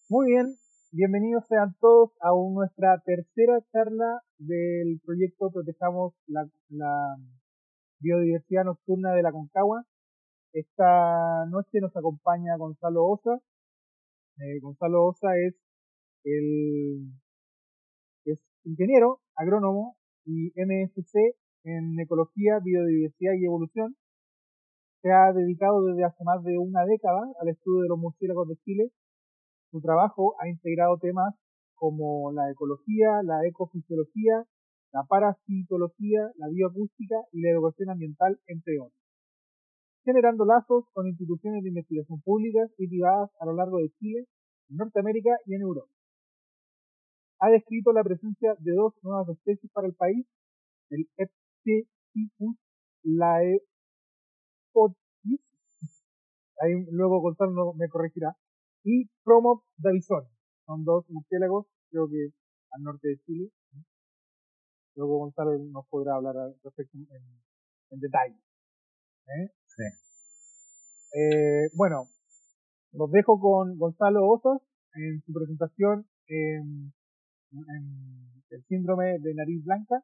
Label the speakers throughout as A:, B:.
A: Muy bien, bienvenidos sean todos a nuestra tercera charla del proyecto Protejamos la biodiversidad nocturna de la Concagua. Esta noche nos acompaña Gonzalo Osa. Gonzalo Osa el, es ingeniero, agrónomo y MSc en Ecología, Biodiversidad y Evolución. Se ha dedicado desde hace más de una década al estudio de los murciélagos de Chile. Su trabajo ha integrado temas como la ecología, la ecofisiología, la parasitología, la bioacústica y la educación ambiental, entre otros, generando lazos con instituciones de investigación públicas y privadas a lo largo de Chile, en Norteamérica y en Europa. Ha descrito la presencia de dos nuevas especies para el país, el Epsteticus laepotis, ahí luego Gonzalo me corregirá, y Promop davison. Son dos murciélagos, creo que al norte de Chile. Luego Gonzalo nos podrá hablar al respecto en detalle. ¿Eh?
B: Sí.
A: Bueno, los dejo con Gonzalo Osos en su presentación en el síndrome de nariz blanca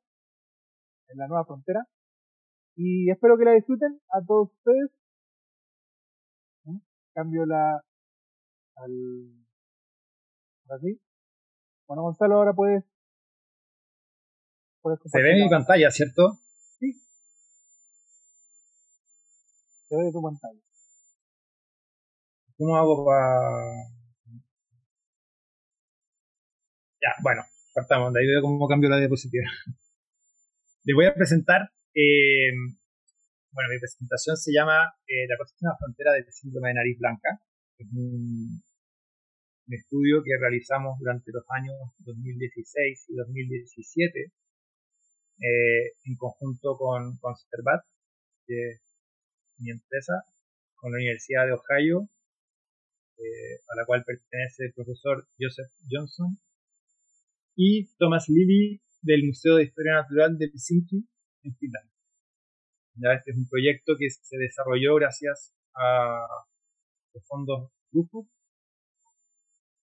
A: en la nueva frontera. Y espero que la disfruten a todos ustedes. ¿Eh? Cambio al así. Bueno, Gonzalo, ahora puedes
B: Se ve
A: compartir
B: mi
A: la.
B: pantalla, ¿cierto?
A: Sí, te doy tu pantalla.
B: ¿Cómo hago para...? Ya, bueno, partamos. De ahí veo cómo cambio la diapositiva. Les voy a presentar... bueno, mi presentación se llama La próxima frontera del síndrome de nariz blanca. Es un estudio que realizamos durante los años 2016 y 2017 en conjunto con Cervat, que es mi empresa, con la Universidad de Ohio, a la cual pertenece el profesor Joseph Johnson, y Thomas Lilly del Museo de Historia Natural de Helsinki, en Finlandia. Ya este es un proyecto que se desarrolló gracias a los fondos Rufus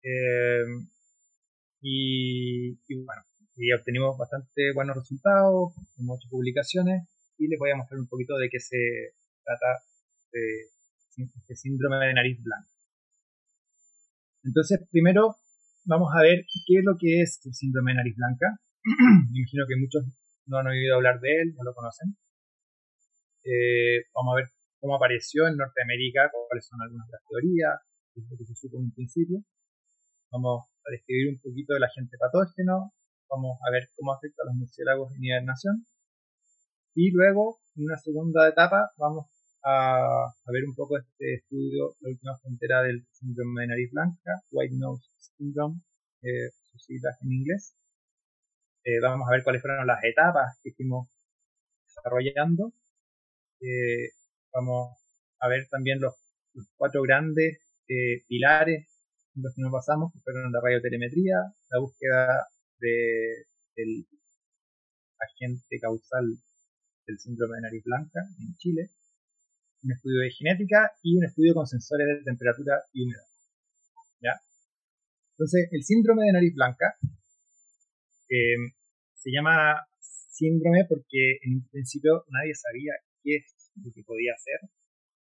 B: eh, y bueno, y obtenimos bastante buenos resultados, muchas publicaciones y les voy a mostrar un poquito de qué se trata de este síndrome de nariz blanca. Entonces, primero vamos a ver qué es lo que es el síndrome de nariz blanca. Me imagino que muchos no han oído hablar de él, no lo conocen. Vamos a ver cómo apareció en Norteamérica, cuáles son algunas de las teorías, qué es lo que se supo en un principio. Vamos a describir un poquito del agente patógeno, vamos a ver cómo afecta a los murciélagos en hibernación y luego, en una segunda etapa, vamos a ver un poco este estudio, la última frontera del síndrome de nariz blanca, White Nose Syndrome, sus siglas en inglés. Vamos a ver cuáles fueron las etapas que fuimos desarrollando. Eh, Vamos a ver también los cuatro grandes pilares en los que nos basamos, que fueron la radiotelemetría, la búsqueda del agente causal del síndrome de nariz blanca en Chile, un estudio de genética y un estudio con sensores de temperatura y humedad. ¿Ya? Entonces, el síndrome de nariz blanca eh, se llama síndrome porque en un principio nadie sabía qué es lo que podía hacer.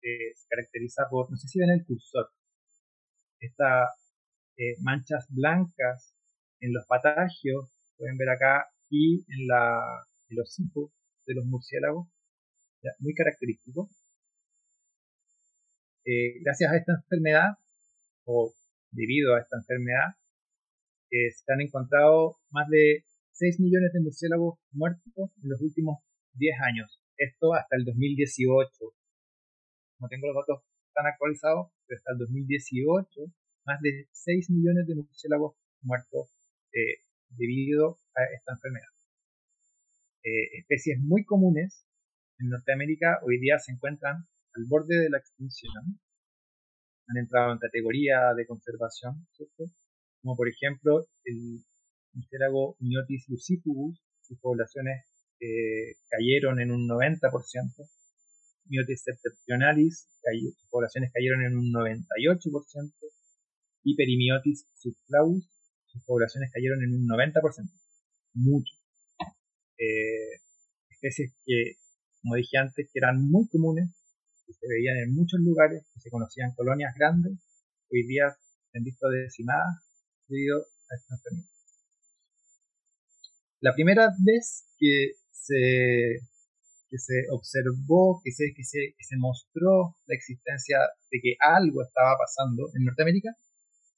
B: Se caracteriza por, no sé si ven el cursor, estas manchas blancas en los patagios, pueden ver acá, y en los hocicos de los murciélagos, ¿ya? Muy característico. Gracias a esta enfermedad, o debido a esta enfermedad, se han encontrado más de 6 millones de murciélagos muertos en los últimos 10 años. Esto hasta el 2018. No tengo los datos tan actualizados, pero hasta el 2018, más de 6 millones de murciélagos muertos debido a esta enfermedad. Especies muy comunes en Norteamérica hoy día se encuentran al borde de la extinción. Han entrado en categoría de conservación, ¿cierto? Como por ejemplo el murciélago Myotis lucifugus, sus poblaciones cayeron en un 90%. Myotis septentrionalis, sus poblaciones cayeron en un 98%. y Perimiotis subflavus, sus poblaciones cayeron en un 90%. Mucho. Especies que, como dije antes, que eran muy comunes, que se veían en muchos lugares, que se conocían colonias grandes, hoy día se han visto decimadas debido a esta enfermedad. La primera vez que se observó, que se mostró la existencia de que algo estaba pasando en Norteamérica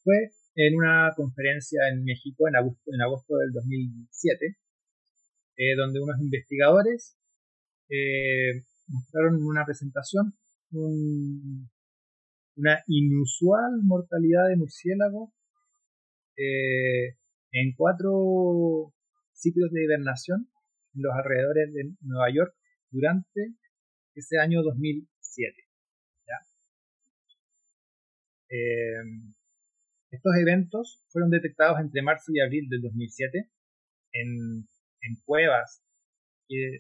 B: fue en una conferencia en México en agosto del 2007, donde unos investigadores mostraron en una presentación una inusual mortalidad de murciélagos en 4 sitios de hibernación en los alrededores de Nueva York durante ese año 2007. ¿Ya? Estos eventos fueron detectados entre marzo y abril del 2007 en cuevas que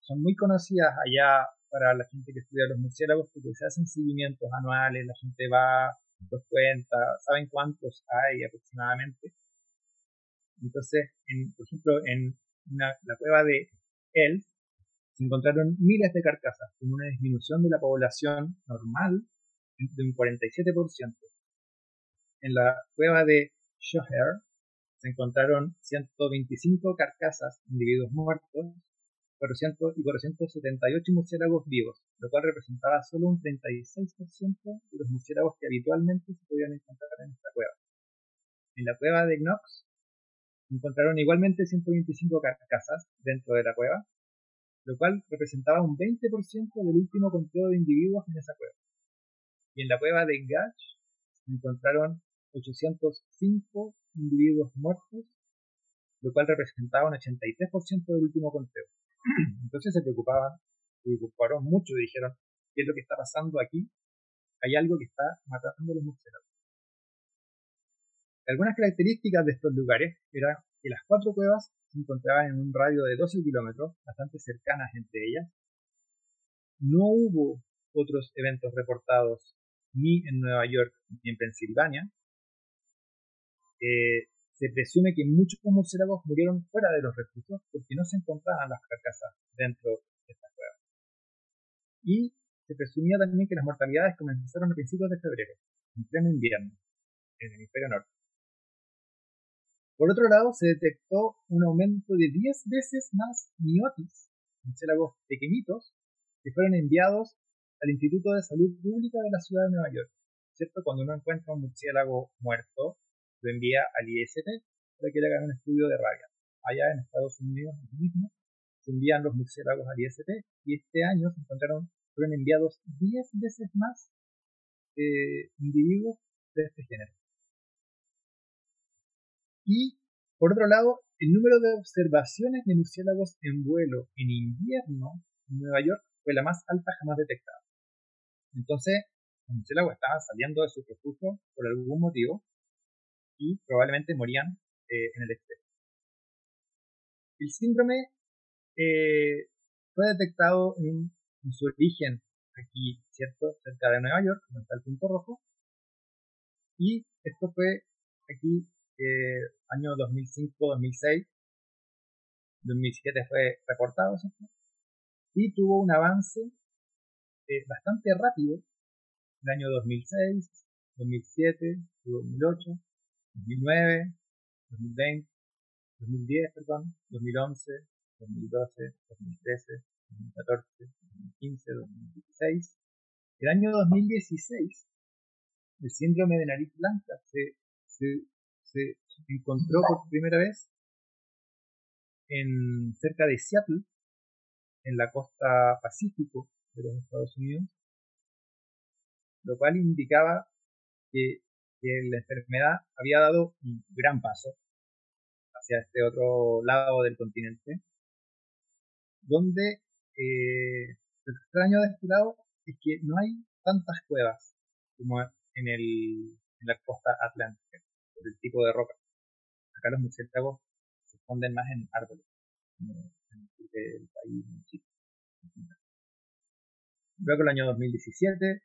B: son muy conocidas allá para la gente que estudia los murciélagos, porque se hacen seguimientos anuales, la gente va, los cuenta, saben cuántos hay aproximadamente. Entonces, por ejemplo, en la cueva de Elf se encontraron miles de carcasas, con una disminución de la población normal de un 47%. En la cueva de Shoher se encontraron 125 carcasas, individuos muertos, 478 murciélagos vivos, lo cual representaba solo un 36% de los murciélagos que habitualmente se podían encontrar en esta cueva. En la cueva de Knox se encontraron igualmente 125 carcasas dentro de la cueva, lo cual representaba un 20% del último conteo de individuos en esa cueva. Y en la cueva de Gach se encontraron 805 individuos muertos, lo cual representaba un 83% del último conteo. Entonces se preocuparon mucho y dijeron, ¿qué es lo que está pasando aquí? Hay algo que está matando a los murciélagos. Algunas características de estos lugares eran que las 4 cuevas se encontraban en un radio de 12 kilómetros, bastante cercanas entre ellas. No hubo otros eventos reportados ni en Nueva York ni en Pensilvania. Se presume que muchos murciélagos murieron fuera de los refugios porque no se encontraban las carcasas dentro de estas cuevas. Y se presumía también que las mortalidades comenzaron a principios de febrero, en pleno invierno, en el hemisferio norte. Por otro lado, se detectó un aumento de 10 veces más miotis, murciélagos pequeñitos, que fueron enviados al Instituto de Salud Pública de la ciudad de Nueva York. ¿Cierto? Cuando uno encuentra un murciélago muerto, lo envía al ISP para que le hagan un estudio de rabia. Allá en Estados Unidos mismo se envían los murciélagos al ISP y este año fueron enviados 10 veces más individuos de este género. Y, por otro lado, el número de observaciones de murciélagos en vuelo en invierno en Nueva York fue la más alta jamás detectada. Entonces, los murciélagos estaban saliendo de su refugio por algún motivo y probablemente morían en el exterior. El síndrome fue detectado en su origen aquí, ¿cierto? Cerca de Nueva York, donde está el punto rojo. Y esto fue aquí año 2005, 2006, 2007 fue reportado, ¿cierto? Y tuvo un avance bastante rápido en el año 2006, 2007, 2008, 2009, 2020, 2010, perdón, 2011, 2012, 2013, 2014, 2015, 2016. El año 2016, el síndrome de nariz blanca se encontró por primera vez cerca de Seattle, en la costa pacífico de los Estados Unidos, lo cual indicaba que la enfermedad había dado un gran paso hacia este otro lado del continente, donde lo extraño de este lado es que no hay tantas cuevas como en la costa atlántica, por el tipo de roca. Acá los murciélagos se esconden más en árboles, en el país, en Chile. Luego el año 2017,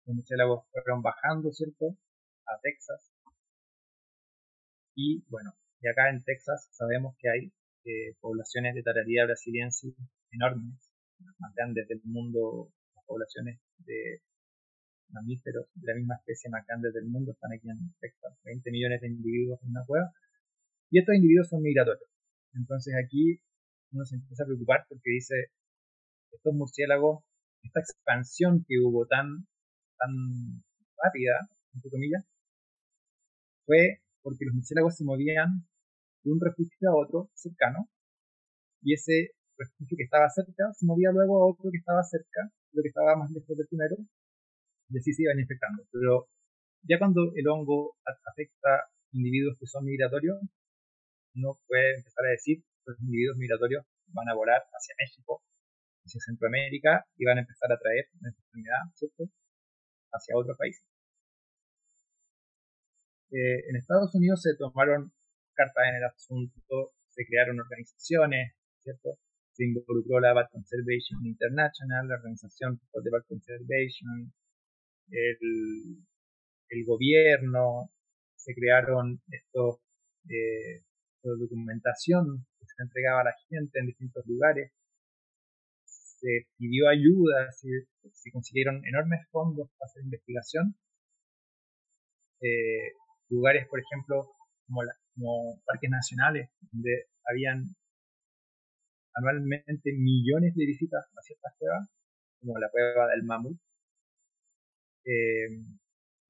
B: los murciélagos fueron bajando, ¿cierto? a Texas. Y bueno, y acá en Texas sabemos que hay poblaciones de tararira brasiliensis enormes, más grandes del mundo. Las poblaciones de mamíferos de la misma especie más grandes del mundo están aquí en Texas, 20 millones de individuos en una cueva, y estos individuos son migratorios. Entonces aquí uno se empieza a preocupar porque dice, estos murciélagos, esta expansión que hubo tan rápida, entre comillas, fue porque los murciélagos se movían de un refugio a otro cercano, y ese refugio que estaba cerca se movía luego a otro que estaba cerca, lo que estaba más lejos del primero, y así se iban infectando. Pero ya cuando el hongo afecta individuos que son migratorios, uno puede empezar a decir que los individuos migratorios van a volar hacia México, hacia Centroamérica, y van a empezar a traer una enfermedad, ¿cierto?, hacia otros países. En Estados Unidos se tomaron cartas en el asunto, se crearon organizaciones, ¿cierto? Se involucró la Bat Conservation International, la organización de Bat Conservation, el gobierno, se crearon documentación que se entregaba a la gente en distintos lugares, se pidió ayuda, se consiguieron enormes fondos para hacer investigación. Lugares, por ejemplo, como parques nacionales, donde habían anualmente millones de visitas a ciertas cuevas, como la cueva del Mamut.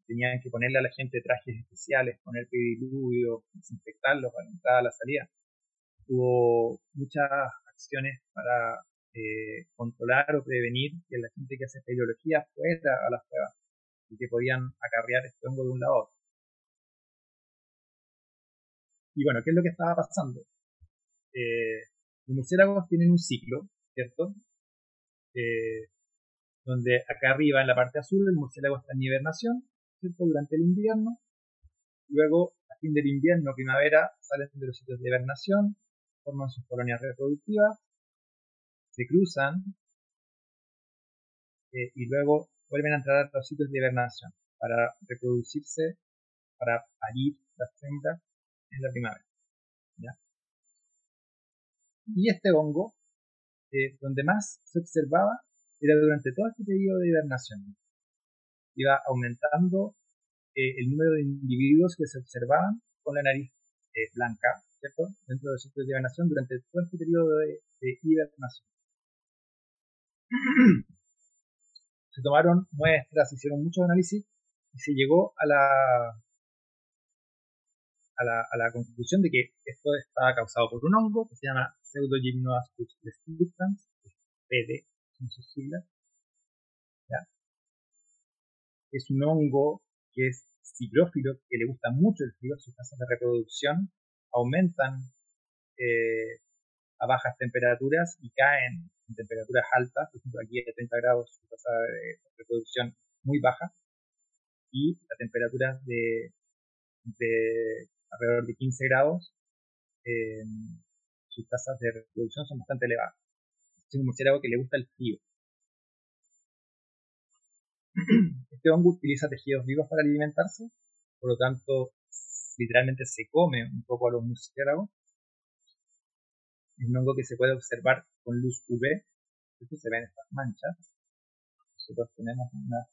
B: Tenían que ponerle a la gente trajes especiales, poner pediluvio, desinfectarlos para la entrada a la salida. Hubo muchas acciones para controlar o prevenir que la gente que hace espeleología fuera a las cuevas y que podían acarrear este hongo de un lado a otro. Y bueno, ¿qué es lo que estaba pasando? Los murciélagos tienen un ciclo, ¿cierto? Donde acá arriba en la parte azul el murciélago está en hibernación, ¿cierto?, durante el invierno. Luego, a fin del invierno, primavera, salen de los sitios de hibernación, forman sus colonias reproductivas, se cruzan y luego vuelven a entrar a los sitios de hibernación para reproducirse, para parir las hembras en la primavera, ¿ya? Y este hongo, donde más se observaba, era durante todo este periodo de hibernación. Iba aumentando el número de individuos que se observaban con la nariz blanca, ¿cierto?, dentro de los sitios de hibernación durante todo este periodo de hibernación. Se tomaron muestras, se hicieron muchos análisis y se llegó a la conclusión de que esto estaba causado por un hongo que se llama Pseudogymnoascus destructans, PD, son sus siglas, ¿ya? Es un hongo que es ciprófilo, que le gusta mucho el frío, sus tasas de reproducción aumentan a bajas temperaturas y caen en temperaturas altas. Por ejemplo, aquí a 30 grados su tasa de reproducción muy baja, y a temperaturas de alrededor de 15 grados sus tasas de reproducción son bastante elevadas. Es un murciélago que le gusta el frío. Este hongo utiliza tejidos vivos para alimentarse, por lo tanto literalmente se come un poco a los murciélagos. Es un hongo que se puede observar con luz UV. Esto se ven estas manchas. Nosotros tenemos unas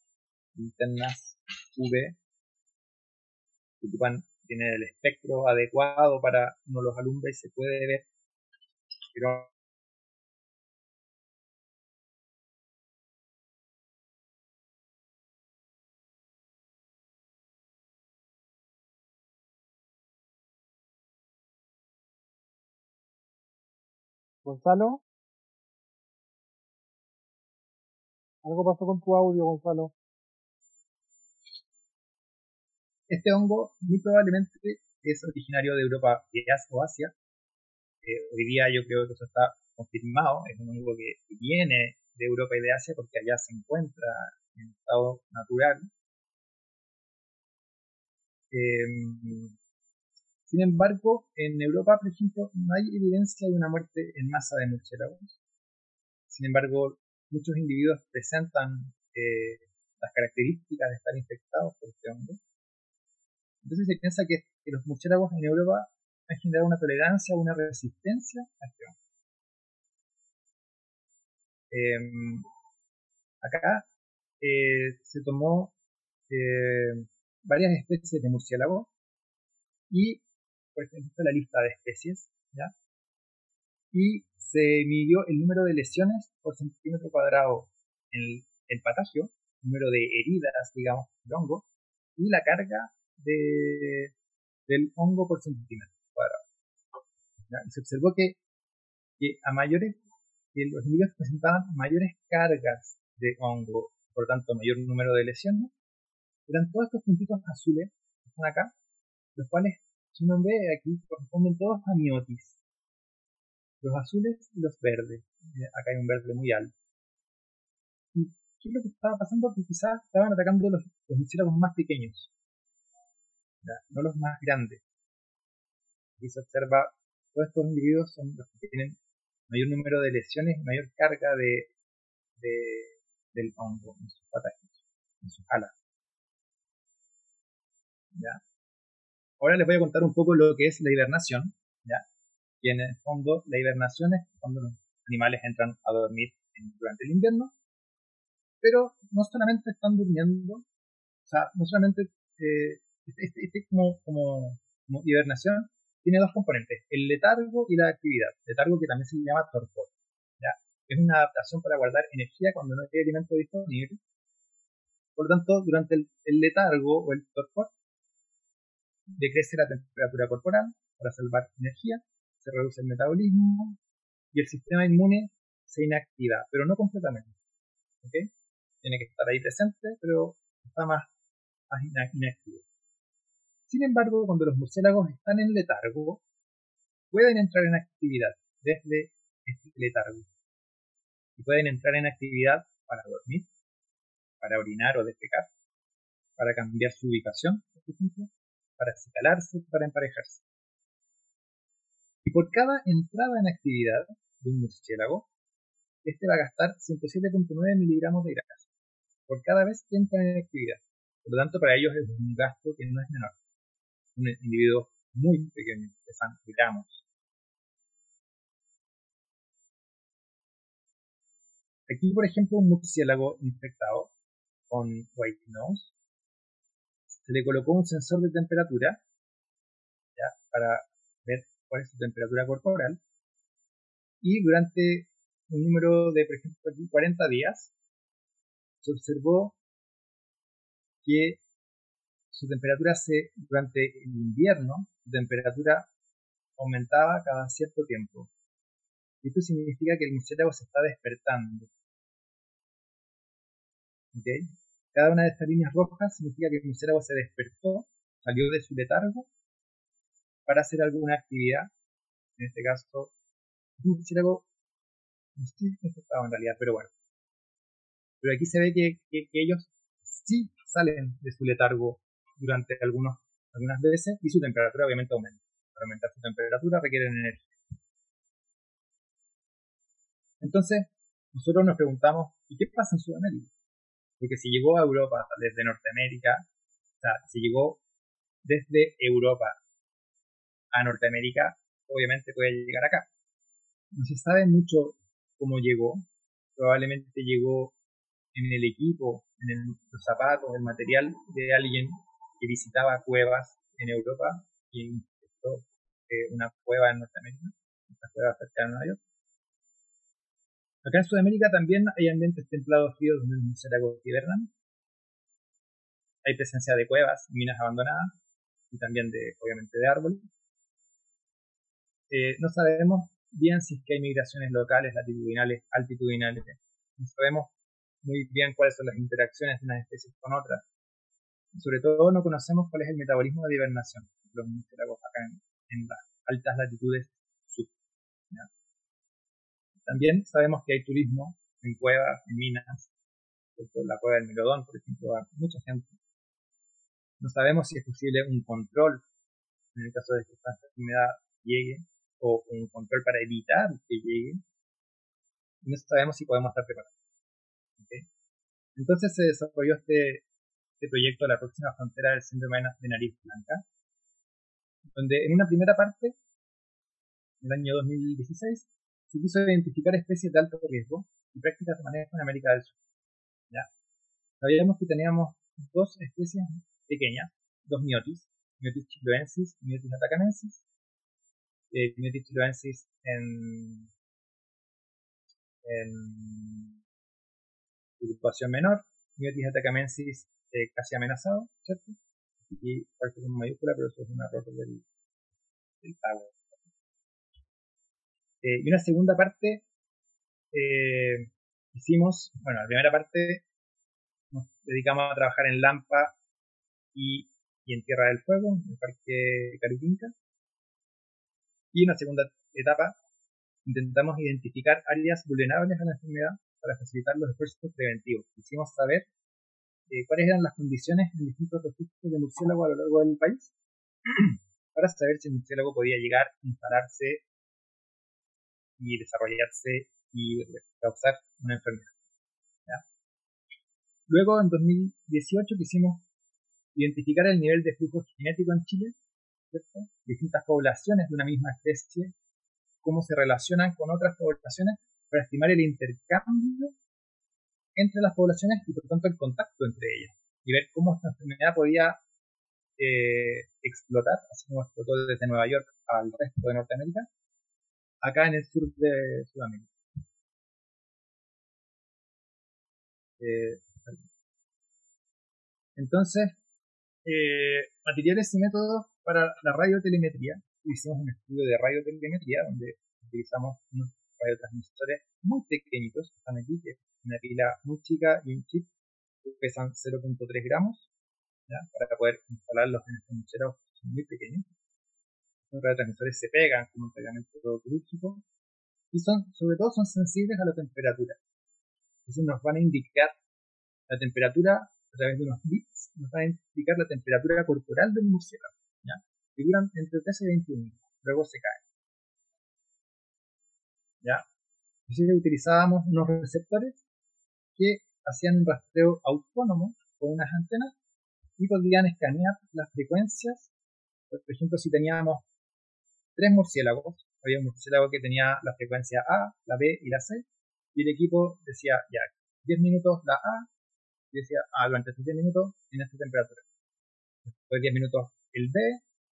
B: linternas UV que tienen el espectro adecuado para uno los alumbre y se puede ver, pero
A: Gonzalo, algo pasó con tu audio, Gonzalo.
B: este hongo muy probablemente es originario de Europa o Asia. Hoy día yo creo que eso está confirmado. Es un hongo que viene de Europa y de Asia porque allá se encuentra en estado natural. Sin embargo, en Europa, por ejemplo, no hay evidencia de una muerte en masa de murciélagos. Sin embargo, muchos individuos presentan las características de estar infectados por este hongo. Entonces se piensa que los murciélagos en Europa han generado una tolerancia o una resistencia a este hongo. Acá se tomó varias especies de murciélagos y, por ejemplo, la lista de especies, ¿ya? Y se midió el número de lesiones por centímetro cuadrado en el patagio, número de heridas, digamos, del hongo, y la carga del hongo por centímetro cuadrado. ¿Ya? Y se observó que los individuos presentaban mayores cargas de hongo, por lo tanto, mayor número de lesiones. Eran todos estos puntitos azules que están acá, los cuales, si uno ve aquí, corresponden todos a miotis. Los azules y los verdes. Acá hay un verde muy alto. ¿Y qué es lo que estaba pasando? Que quizás estaban atacando los murciélagos más pequeños, ¿ya? No los más grandes. Aquí se observa, todos estos individuos son los que tienen mayor número de lesiones, mayor carga del hongo en sus patas, en sus alas. ¿Ya? Ahora les voy a contar un poco lo que es la hibernación, ¿ya? Y en el fondo la hibernación es cuando los animales entran a dormir durante el invierno, pero no solamente están durmiendo, o sea, no solamente como hibernación tiene dos componentes, el letargo y la actividad. Letargo, que también se llama torpor, ¿ya? Es una adaptación para guardar energía cuando no hay alimento disponible. Por lo tanto, durante el letargo o el torpor, decrece la temperatura corporal para salvar energía, se reduce el metabolismo y el sistema inmune se inactiva, pero no completamente. ¿Okay? Tiene que estar ahí presente, pero está más inactivo. Sin embargo, cuando los murciélagos están en letargo, pueden entrar en actividad desde este letargo. Y pueden entrar en actividad para dormir, para orinar o defecar, para cambiar su ubicación, por ejemplo, para acicalarse, para emparejarse. Y por cada entrada en actividad de un murciélago, este va a gastar 107.9 miligramos de grasa por cada vez que entra en actividad. Por lo tanto, para ellos es un gasto que no es menor. Un individuo muy pequeño, pesan gramos. Aquí, por ejemplo, un murciélago infectado con White Nose, se le colocó un sensor de temperatura, ¿ya? Para ver cuál es su temperatura corporal, y durante un número de, por ejemplo, aquí 40 días, se observó que su temperatura durante el invierno, su temperatura aumentaba cada cierto tiempo. Y esto significa que el murciélago se está despertando. ¿Okay? Cada una de estas líneas rojas significa que el murciélago se despertó, salió de su letargo para hacer alguna actividad. En este caso, un murciélago no estoy infectado en realidad, pero bueno. Pero aquí se ve que ellos sí salen de su letargo durante algunas veces y su temperatura obviamente aumenta. Para aumentar su temperatura requieren energía. Entonces, nosotros nos preguntamos, ¿y qué pasa en Sudamérica? Porque si llegó a Europa desde Norteamérica, o sea, si llegó desde Europa a Norteamérica, obviamente puede llegar acá. No se sabe mucho cómo llegó. Probablemente llegó en el equipo, los zapatos, el material de alguien que visitaba cuevas en Europa y infectó una cueva en Norteamérica, una cueva cerca de Nueva York. Acá en Sudamérica también hay ambientes templados fríos donde los murciélagos hibernan. Hay presencia de cuevas, minas abandonadas y también obviamente de árboles. No sabemos bien si es que hay migraciones locales, latitudinales, altitudinales. No sabemos muy bien cuáles son las interacciones de unas especies con otras. Y sobre todo no conocemos cuál es el metabolismo de hibernación de los murciélagos acá en las altas latitudes sur. ¿Ya? También sabemos que hay turismo en cuevas, en minas, la cueva del Milodón, por ejemplo, va mucha gente. No sabemos si es posible un control en el caso de que esta enfermedad llegue, o un control para evitar que llegue. No sabemos si podemos estar preparados. ¿Okay? Entonces se desarrolló este este proyecto La próxima frontera del síndrome de nariz blanca, donde en una primera parte, en el año 2016, se quiso identificar especies de alto riesgo y prácticas de manejo en América del Sur. ¿Ya? Sabíamos que teníamos dos especies pequeñas, dos miotis, Myotis chiloensis y Myotis atacamensis. Myotis chiloensis en ocupación menor, Myotis atacamensis casi amenazado, ¿cierto? Y parte con mayúscula, pero eso es un error del pago. Y una segunda parte, hicimos, bueno, la primera parte nos dedicamos a trabajar en Lampa y en Tierra del Fuego, en el Parque Cariquinca. Y en la segunda etapa intentamos identificar áreas vulnerables a la enfermedad para facilitar los esfuerzos preventivos. Quisimos saber cuáles eran las condiciones en distintos refugios de murciélago a lo largo del país para saber si el murciélago podía llegar, instalarse y desarrollarse y causar una enfermedad. ¿Ya? Luego, en 2018, quisimos identificar el nivel de flujo genético en Chile, ¿cierto? Distintas poblaciones de una misma especie, cómo se relacionan con otras poblaciones para estimar el intercambio entre las poblaciones y por tanto el contacto entre ellas y ver cómo esta enfermedad podía explotar, así como explotó desde Nueva York al resto de Norteamérica, acá en el sur de Sudamérica. Entonces, materiales y métodos para la radiotelemetría. Hicimos un estudio de radiotelemetría donde utilizamos unos radiotransmisores muy pequeñitos, están aquí, que es una pila muy chica y un chip que pesan 0.3 gramos, ¿ya? Para poder instalarlos en estos murciélagos que son muy pequeños. Los radiotransmisores se pegan con un pegamento quirúrgico y sobre todo son sensibles a la temperatura. Entonces nos van a indicar la temperatura a través de unos bits, nos van a indicar la temperatura corporal del murciélago, ¿ya? Que duran entre 13 y 21 minutos, luego se caen, ¿ya? Entonces utilizábamos unos receptores que hacían un rastreo autónomo con unas antenas y podían escanear las frecuencias. Por ejemplo, si teníamos 3 murciélagos, había un murciélago que tenía la frecuencia A, la B y la C, y el equipo decía, ya, 10 minutos la A, y decía, durante estos 10 minutos tiene esta temperatura. Después 10 minutos el B,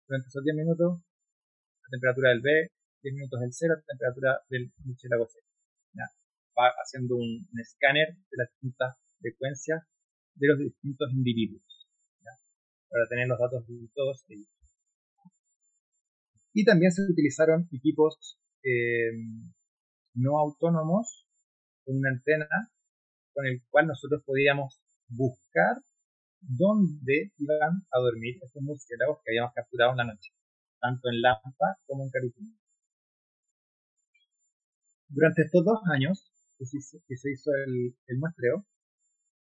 B: durante esos 10 minutos la temperatura del B, 10 minutos el C, la temperatura del murciélago C. ¿Ya? Va haciendo un escáner de las distintas frecuencias de los distintos individuos, ¿ya? Para tener los datos de todos ellos. Y también se utilizaron equipos no autónomos con una antena con el cual nosotros podíamos buscar dónde iban a dormir estos murciélagos que habíamos capturado en la noche, tanto en Lampa como en Cariquinca. Durante estos 2 años que se hizo el muestreo,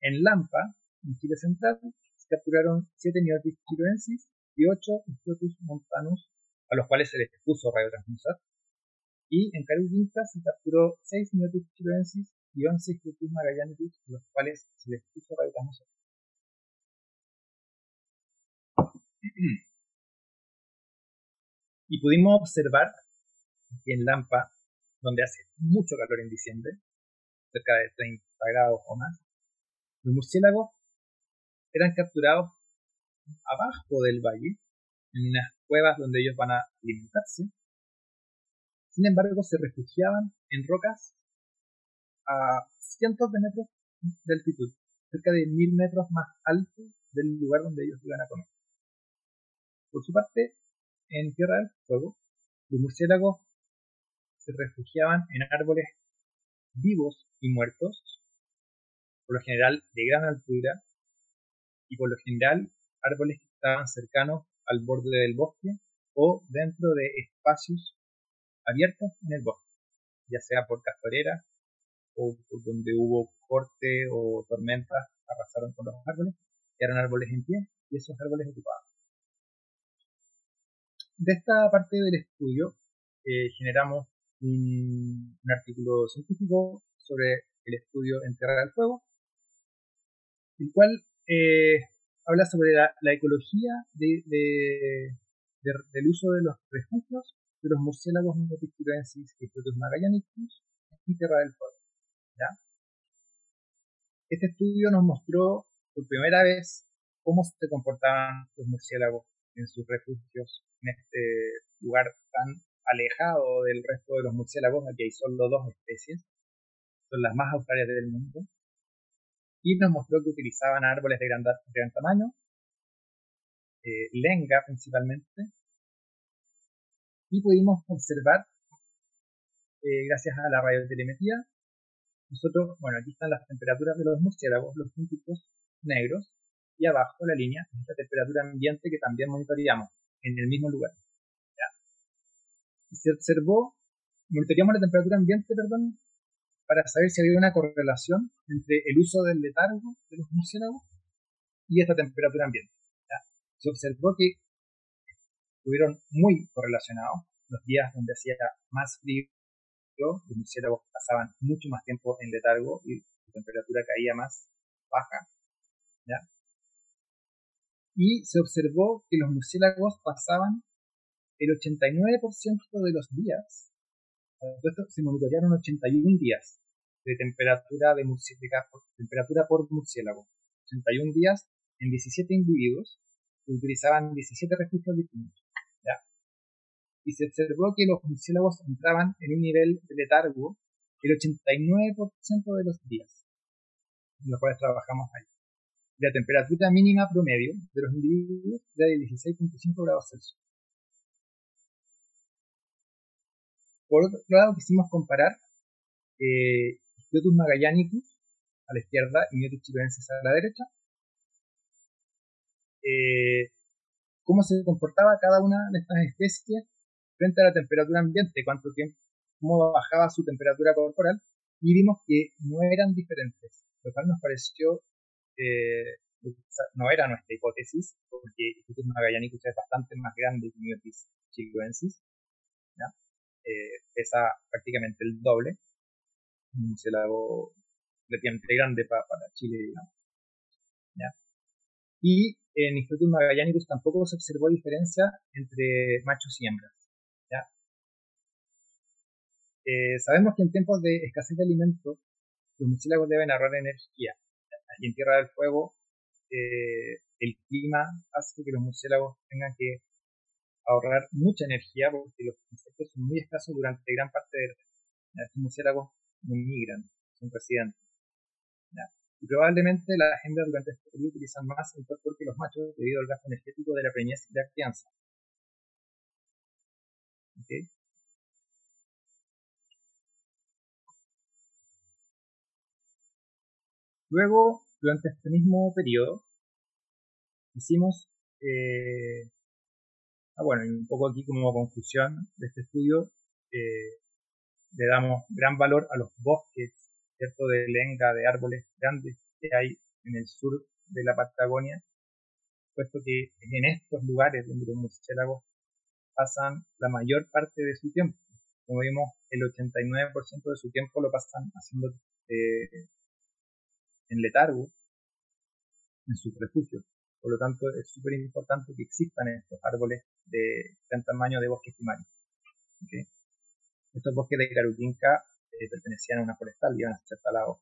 B: en Lampa, en Chile Central, se capturaron 7 Myotis chiloensis y 8 Myotis montanus, a los cuales se les puso radiotransmisor. Y en Cariquinca se capturó 6 Myotis chiloensis y 11 Myotis magallanicis, a los cuales se les puso radiotransmisor. Y pudimos observar que en Lampa, donde hace mucho calor en diciembre, cerca de 30 grados o más, los murciélagos eran capturados abajo del valle, en unas cuevas donde ellos van a alimentarse. Sin embargo, se refugiaban en rocas a cientos de metros de altitud, cerca de 1000 metros más alto del lugar donde ellos iban a comer. Por su parte, en Tierra del Fuego, los murciélagos se refugiaban en árboles vivos y muertos, por lo general de gran altura, y por lo general árboles que estaban cercanos al borde del bosque o dentro de espacios abiertos en el bosque, ya sea por castorera o por donde hubo corte o tormentas, arrasaron con los árboles, eran árboles en pie y esos árboles ocupados. De esta parte del estudio generamos un artículo científico sobre el estudio en Tierra del Fuego, el cual habla sobre la ecología del uso de los refugios de los murciélagos Myoticuloensis y Proteus magallanicus y Tierra del Fuego. ¿Ya? Este estudio nos mostró por primera vez cómo se comportaban los murciélagos en sus refugios en este lugar tan alejado del resto de los murciélagos. Aquí hay solo dos especies, son las más australias del mundo, y nos mostró que utilizaban árboles de gran tamaño, lenga principalmente, y pudimos observar, gracias a la radiotelemetría, nosotros, bueno, aquí están las temperaturas de los murciélagos, los puntitos negros, y abajo la línea es la temperatura ambiente que también monitoreamos en el mismo lugar. ¿Ya? Y se observó, monitoreamos la temperatura ambiente, perdón, para saber si había una correlación entre el uso del letargo de los murciélagos y esta temperatura ambiente. ¿Ya? Se observó que estuvieron muy correlacionados. Los días donde hacía más frío, los murciélagos pasaban mucho más tiempo en letargo y su temperatura caía más baja. ¿Ya? Y se observó que los murciélagos pasaban el 89% de los días. Se monitorearon 81 días de temperatura de temperatura por murciélago. 81 días en 17 individuos que utilizaban 17 refugios distintos. ¿Ya? Y se observó que los murciélagos entraban en un nivel de letargo el 89% de los días en los cuales trabajamos ahí. La temperatura mínima promedio de los individuos era de 16.5 grados Celsius. Por otro lado, quisimos comparar Proteus magallanicus a la izquierda y Myotis chiloensis a la derecha, cómo se comportaba cada una de estas especies frente a la temperatura ambiente, cuánto tiempo, cómo bajaba su temperatura corporal, y vimos que no eran diferentes, lo cual nos pareció, no era nuestra hipótesis, porque Proteus magallanicus es bastante más grande que Myotis chiloensis, ¿ya? Pesa prácticamente el doble, un murciélago relativamente grande para Chile, digamos. ¿Ya? Y en Proteus magallanicus tampoco se observó diferencia entre machos y hembras. ¿Ya? Sabemos que en tiempos de escasez de alimentos los murciélagos deben ahorrar energía. ¿Ya? Y en Tierra del Fuego el clima hace que los murciélagos tengan que ahorrar mucha energía porque los insectos son muy escasos durante gran parte del año. Estos murciélagos no migran, son residentes. ¿Ya? Y probablemente las hembras durante este periodo utilizan más el torpor que los machos debido al gasto energético de la preñez y la crianza. ¿Okay? Luego, durante este mismo periodo, hicimos, bueno, y un poco aquí como conclusión de este estudio, le damos gran valor a los bosques, ¿cierto?, de lenga, de árboles grandes que hay en el sur de la Patagonia, puesto que es en estos lugares donde los murciélagos pasan la mayor parte de su tiempo. Como vimos, el 89% de su tiempo lo pasan haciendo en letargo, en sus refugios. Por lo tanto, es súper importante que existan estos árboles de gran tamaño de bosques primarios. ¿Okay? Estos bosques de Carutinca pertenecían a una forestal, iban a ser talados.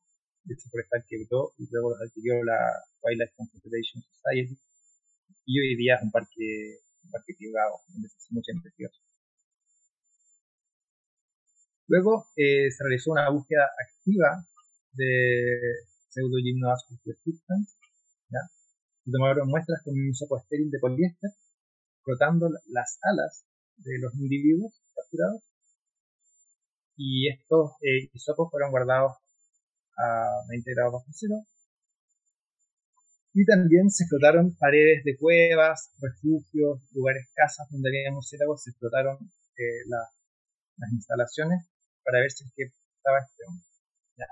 B: Esa forestal quebró y luego los adquirió la Wildlife Conservation Society, y hoy día es un parque privado donde se hace mucha investigación. Luego se realizó una búsqueda activa de Pseudogymnoascus persistens, ¿ya? Se tomaron muestras con un hisopo estéril de poliéster, frotando las alas de los individuos capturados, y estos hisopos fueron guardados a 20 grados bajo cero. Y también se explotaron paredes de cuevas, refugios, lugares, casas donde había murciélagos, se explotaron las instalaciones para ver si es que estaba este hombre. ¿Ya?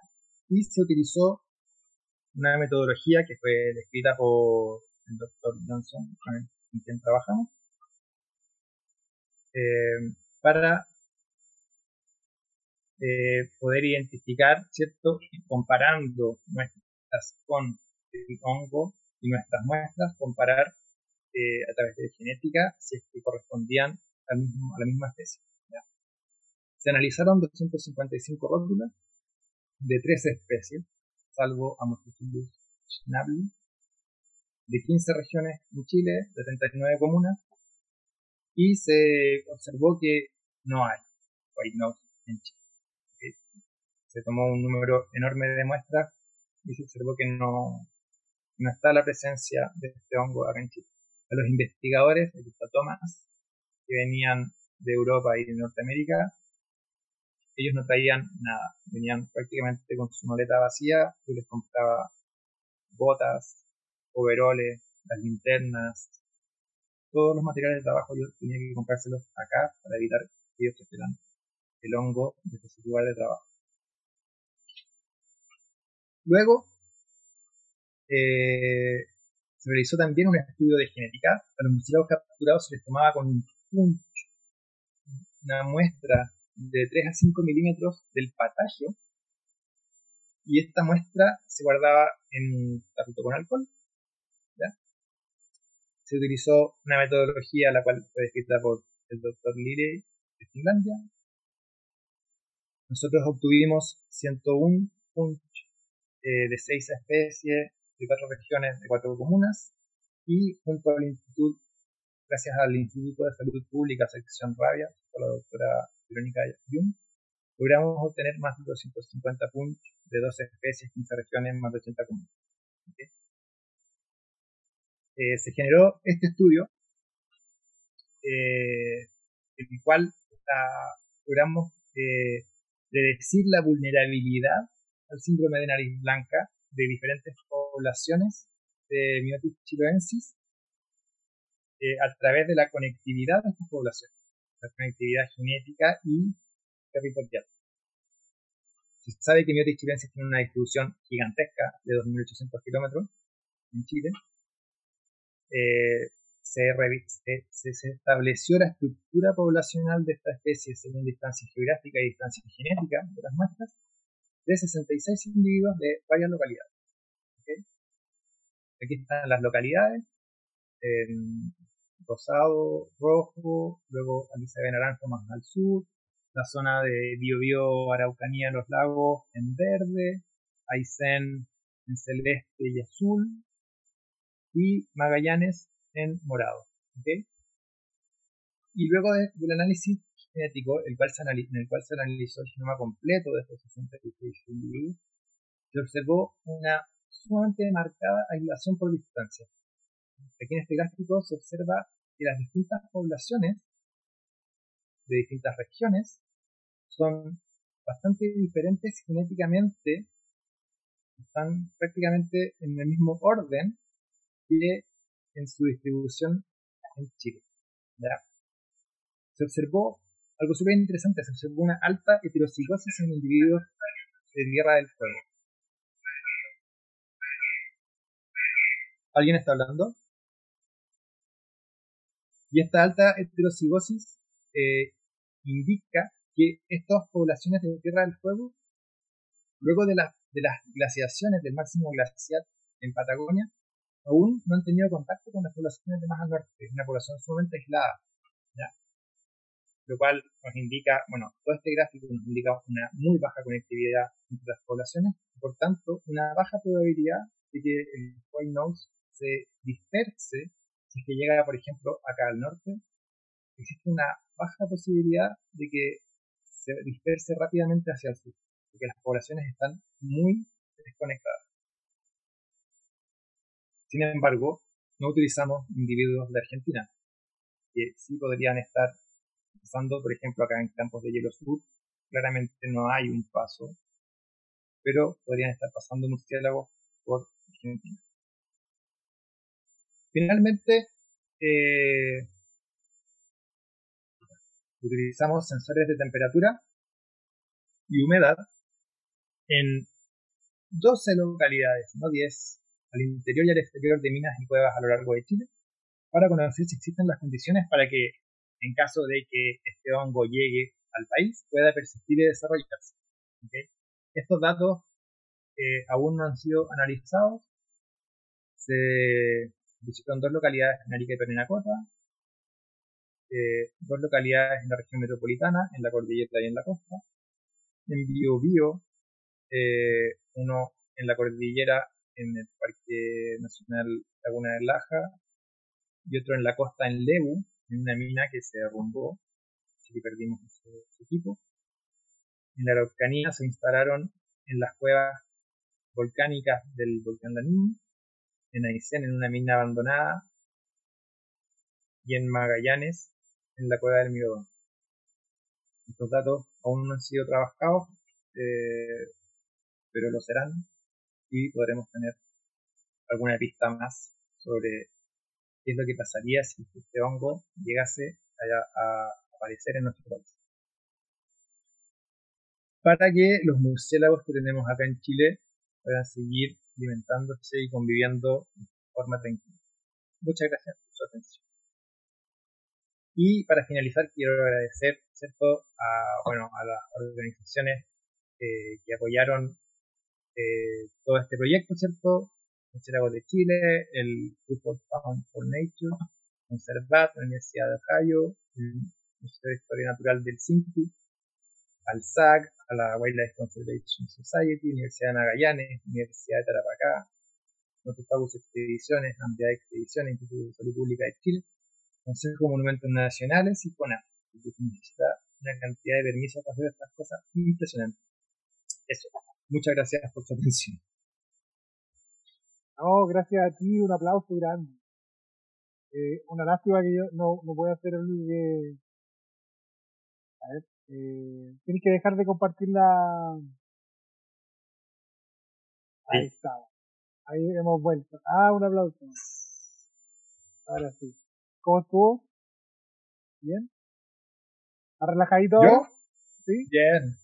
B: Y se utilizó una metodología que fue descrita por el Dr. Johnson, con quien trabajamos, para poder identificar, ¿cierto?, comparando muestras con el hongo y nuestras muestras comparar a través de genética si es que correspondían a la misma especie. ¿Ya? Se analizaron 255 rótulas de 13 especies, salvo Amorphophilus schnabeli, de 15 regiones en Chile, de 39 comunas, y se observó que no hay white nose en Chile. ¿Okay? Se tomó un número enorme de muestras y se observó que no está la presencia de este hongo acá en Chile. A los investigadores, aquí está Thomas, que venían de Europa y de Norteamérica, ellos no traían nada, venían prácticamente con su maleta vacía, yo les compraba botas, overoles, las linternas, todos los materiales de trabajo yo tenía que comprárselos acá para evitar que ellos trajeran el hongo desde su lugar de trabajo. Luego, se realizó también un estudio de genética. A los murciélagos capturados se les tomaba con un punch una muestra de 3 a 5 milímetros del patagio, y esta muestra se guardaba en un tarrito con alcohol. ¿Ya? Se utilizó una metodología la cual fue descrita por el Dr. Liley de Finlandia. Nosotros obtuvimos 101 punch de 6 especies, de 4 regiones, de 4 comunas, y junto al Instituto, gracias al Instituto de Salud Pública, sección Rabia, con la doctora Verónica Jung, logramos obtener más de 250 punch de 12 especies, 15 regiones, más de 80 comunas. ¿Okay? Se generó este estudio, en el cual logramos predecir la vulnerabilidad al síndrome de nariz blanca de diferentes poblaciones de Myotis chiloensis a través de la conectividad de estas poblaciones, la conectividad genética y territorial. Se sabe que Myotis chilensis tiene una distribución gigantesca de 2.800 kilómetros en Chile. Se estableció la estructura poblacional de esta especie según distancia geográfica y distancia genética de las muestras de 66 individuos de varias localidades. ¿Okay? Aquí están las localidades, rosado, rojo, luego aquí se ve naranjo más al sur, la zona de Biobío, Araucanía, Los Lagos en verde, Aysén en celeste y azul, y Magallanes en morado. ¿Okay? Y luego del análisis genético, en el cual se analizó el genoma completo de estos 66 individuos, se observó una sumamente marcada aislación por distancia. Aquí en este gráfico se observa que las distintas poblaciones de distintas regiones son bastante diferentes genéticamente, están prácticamente en el mismo orden que en su distribución en Chile. ¿Ya? Se observó algo súper interesante, se observó una alta heterocigosis en individuos de Tierra del Fuego. ¿Alguien está hablando? Y esta alta heterocigosis indica que estas poblaciones de Tierra del Fuego, luego de las glaciaciones del máximo glacial en Patagonia, aún no han tenido contacto con las poblaciones de más al norte. Es una población sumamente aislada. ¿Ya? Lo cual nos indica, bueno, todo este gráfico nos indica una muy baja conectividad entre las poblaciones, y por tanto, una baja probabilidad de que el white nose se disperse. Si es que llega, por ejemplo, acá al norte, existe una baja posibilidad de que se disperse rápidamente hacia el sur, porque las poblaciones están muy desconectadas. Sin embargo, no utilizamos individuos de Argentina, que sí podrían estar pasando, por ejemplo, acá en Campos de Hielo Sur. Claramente no hay un paso, pero podrían estar pasando murciélagos por Argentina. Finalmente, utilizamos sensores de temperatura y humedad en 12 localidades, no 10, al interior y al exterior de minas y cuevas a lo largo de Chile, para conocer si existen las condiciones para que, en caso de que este hongo llegue al país, pueda persistir y desarrollarse. ¿Okay? Estos datos aún no han sido analizados. Se visitaron 2 localidades en Arica y Parinacota, 2 localidades en la región metropolitana, en la cordillera y en la costa, en Biobío, uno en la cordillera, en el Parque Nacional Laguna del Laja, y otro en la costa en Lebu, en una mina que se derrumbó, así que perdimos ese equipo. En la Araucanía se instalaron en las cuevas volcánicas del volcán Lanín, en Aysén en una mina abandonada, y en Magallanes en la cueva del Mirodón. Estos datos aún no han sido trabajados, pero lo serán, y podremos tener alguna pista más sobre qué es lo que pasaría si este hongo llegase a aparecer en nuestro país. Para que los murciélagos que tenemos acá en Chile puedan seguir alimentándose y conviviendo de forma tranquila. Muchas gracias por su atención. Y para finalizar, quiero agradecer, ¿cierto?, a las organizaciones que apoyaron todo este proyecto, ¿cierto? Murciélagos de Chile, el grupo Found for Nature, Conservat, la Universidad de Ohio, el Museo de Historia Natural del CINCU, al SAC, a la Wildlife Conservation Society, Universidad de Magallanes, Universidad de Tarapacá, Notifagus Expediciones, Ampliada Expediciones, Instituto de Salud Pública de Chile, Consejo de Monumentos Nacionales y CONAF, que necesita una cantidad de permisos para hacer estas cosas impresionantes. Eso. Muchas gracias por su atención.
A: No, gracias a ti, un aplauso grande. Una lástima que yo no pueda hacer el que... A ver, tienes que dejar de compartir la... Ahí
B: Sí.
A: está. Ahí hemos vuelto. Ah, un aplauso. Ahora sí. ¿Cómo estuvo? ¿Bien? ¿Está relajadito ahora?
B: ¿Yo?
A: ¿Sí?
B: Bien.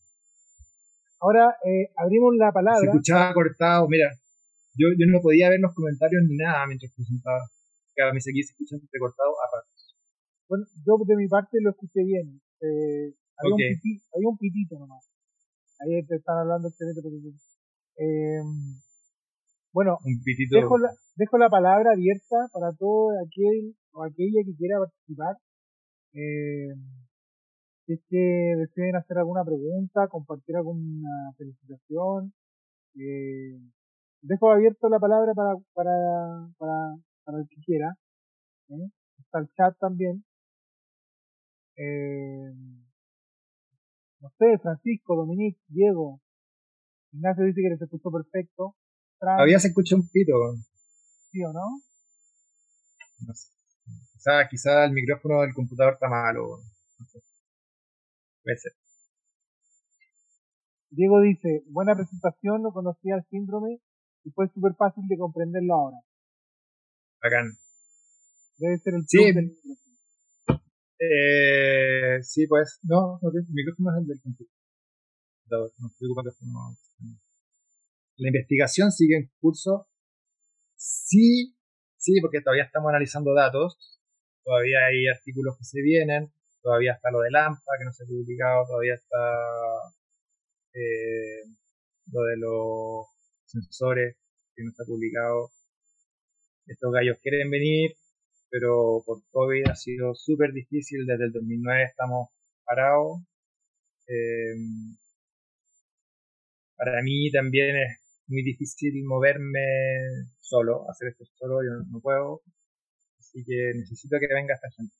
A: Ahora abrimos la
B: Se
A: palabra.
B: escuchaba cortado, mira. Yo no podía ver los comentarios ni nada mientras presentaba. Cada vez aquí se escucha entrecortado a ratos.
A: Bueno, yo de mi parte lo escuché bien. Había,
B: Okay.
A: había un pitito nomás. Ahí te están hablando excelente. Bueno,
B: Un pitito.
A: dejo la palabra abierta para todo aquel o aquella que quiera participar. Si es que deseen hacer alguna pregunta, compartir alguna felicitación. Dejo abierto la palabra para el que quiera. Está el chat también. No sé, Francisco, Dominique, Diego. Ignacio dice que les escuchó perfecto.
B: Todavía se escucha un pito.
A: ¿Sí o no?
B: No sé. Quizá el micrófono del computador está malo. No sé. Puede ser.
A: Diego dice, buena presentación, no conocía el síndrome y fue súper fácil de comprenderlo ahora.
B: Bacán.
A: Debe ser el
B: Sí.
A: plus del micrófono.
B: Sí, pues. No, el micrófono es el del computador. No estoy ocupando el. La investigación sigue en curso. Sí, porque todavía estamos analizando datos. Todavía hay artículos que se vienen. Todavía está lo del AMPA que no se ha publicado. Todavía está lo de los sensores que no se ha publicado. Estos gallos quieren venir, pero por COVID ha sido súper difícil. Desde el 2009 estamos parados. Para mí también es muy difícil moverme solo, hacer esto solo, yo no puedo. Así que necesito que venga esta gente.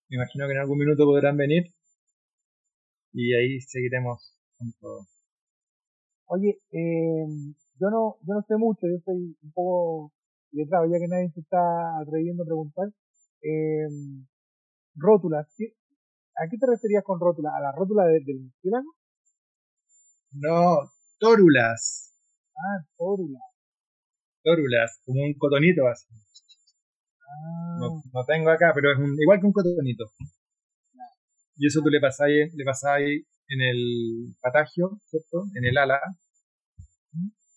B: Me imagino que en algún minuto podrán venir y ahí seguiremos con todo.
A: Oye, yo no sé mucho, yo soy un poco letrado, ya que nadie se está atreviendo a preguntar. Rótulas, ¿a qué te referías con rótula? ¿A la rótula del murciélago?
B: No, tórulas.
A: Ah, tórula.
B: Tórulas, como un cotonito así.
A: Ah,
B: No tengo acá, pero es igual que un cotonito. Y eso tú le pasáis en el patagio, ¿cierto? En el ala.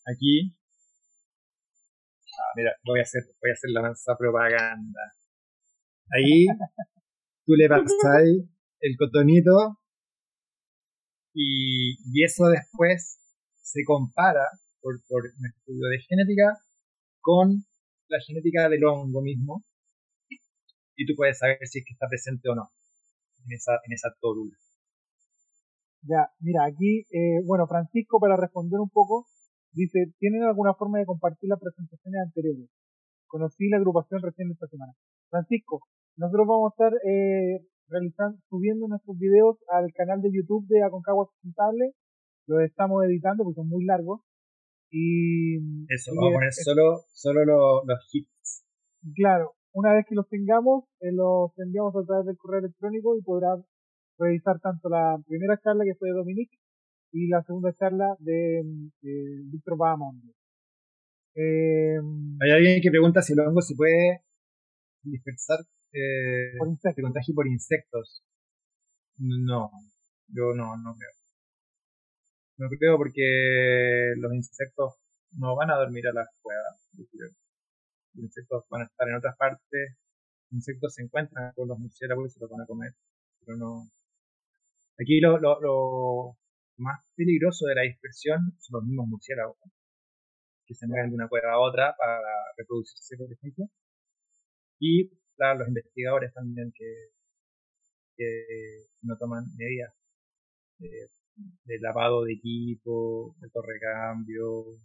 B: Aquí. Mira, voy a hacer la mansa propaganda. Ahí tú le pasáis el cotonito y eso después se compara por un estudio de genética con la genética del hongo mismo, y tú puedes saber si es que está presente o no en esa tórula.
A: Ya, mira, aquí, bueno, Francisco, para responder un poco, dice, ¿tienen alguna forma de compartir las presentaciones anteriores? Conocí la agrupación recién esta semana. Francisco, nosotros vamos a estar subiendo nuestros videos al canal de YouTube de Aconcagua Sustentable. Los estamos editando porque son muy largos. Y,
B: Eso,
A: y
B: vamos a poner solo los hits.
A: claro, una vez que los tengamos, los enviamos a través del correo electrónico y podrá revisar tanto la primera charla que fue de Dominique y la segunda charla de Víctor Bahamonde.
B: Hay alguien que pregunta si el hongo se puede dispersar,
A: Por
B: se
A: insectos.
B: contagia por insectos. No, yo no creo. No creo porque los insectos no van a dormir a las cuevas. Yo creo. Los insectos van a estar en otras partes. Los insectos se encuentran con los murciélagos y se los van a comer. Pero no. Aquí lo más peligroso de la dispersión son los mismos murciélagos, que se mueven de una cueva a otra para reproducirse, por ejemplo. Y claro, los investigadores también que no toman medidas de lavado de equipo, de recambio,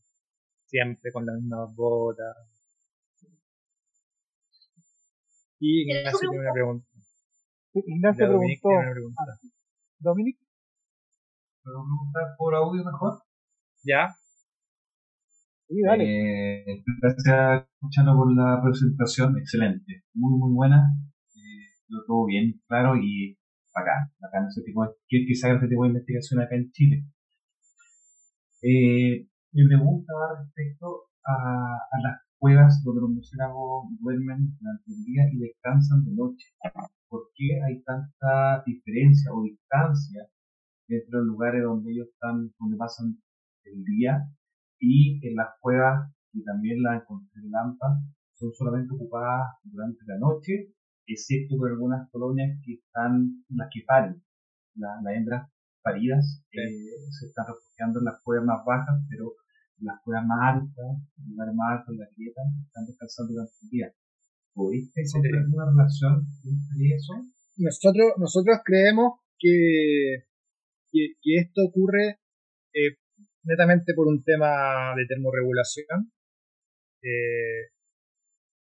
B: siempre con las mismas botas. Y
C: ¿Te dejo
B: Ignacio tiene una pregunta.
A: Sí, Ignacio
B: Ya Dominique
A: preguntó,
B: tiene una pregunta.
A: Dominic,
D: ¿Puedo preguntar por audio mejor?
B: ¿Ya?
A: sí, dale.
D: Gracias, escuchando por la presentación, excelente, muy buena, lo todo bien, claro, y bacán ese tipo de, que se haga este tipo de investigación acá en Chile. Mi pregunta va respecto a las cuevas donde los murciélagos duermen durante el día y descansan de noche. ¿Por qué hay tanta diferencia o distancia entre los lugares donde ellos están, donde pasan el día y en las cuevas, que también las encontré en Lampa, son solamente ocupadas durante la noche, excepto por algunas colonias que están, las que paren, las hembras paridas se están refugiando en las cuevas más bajas, pero en las cuevas más altas, en lugares más altos, en las grietas, están descansando durante el día. ¿Pudiste encontrar alguna relación entre eso?
B: Nosotros creemos que esto ocurre netamente por un tema de termorregulación.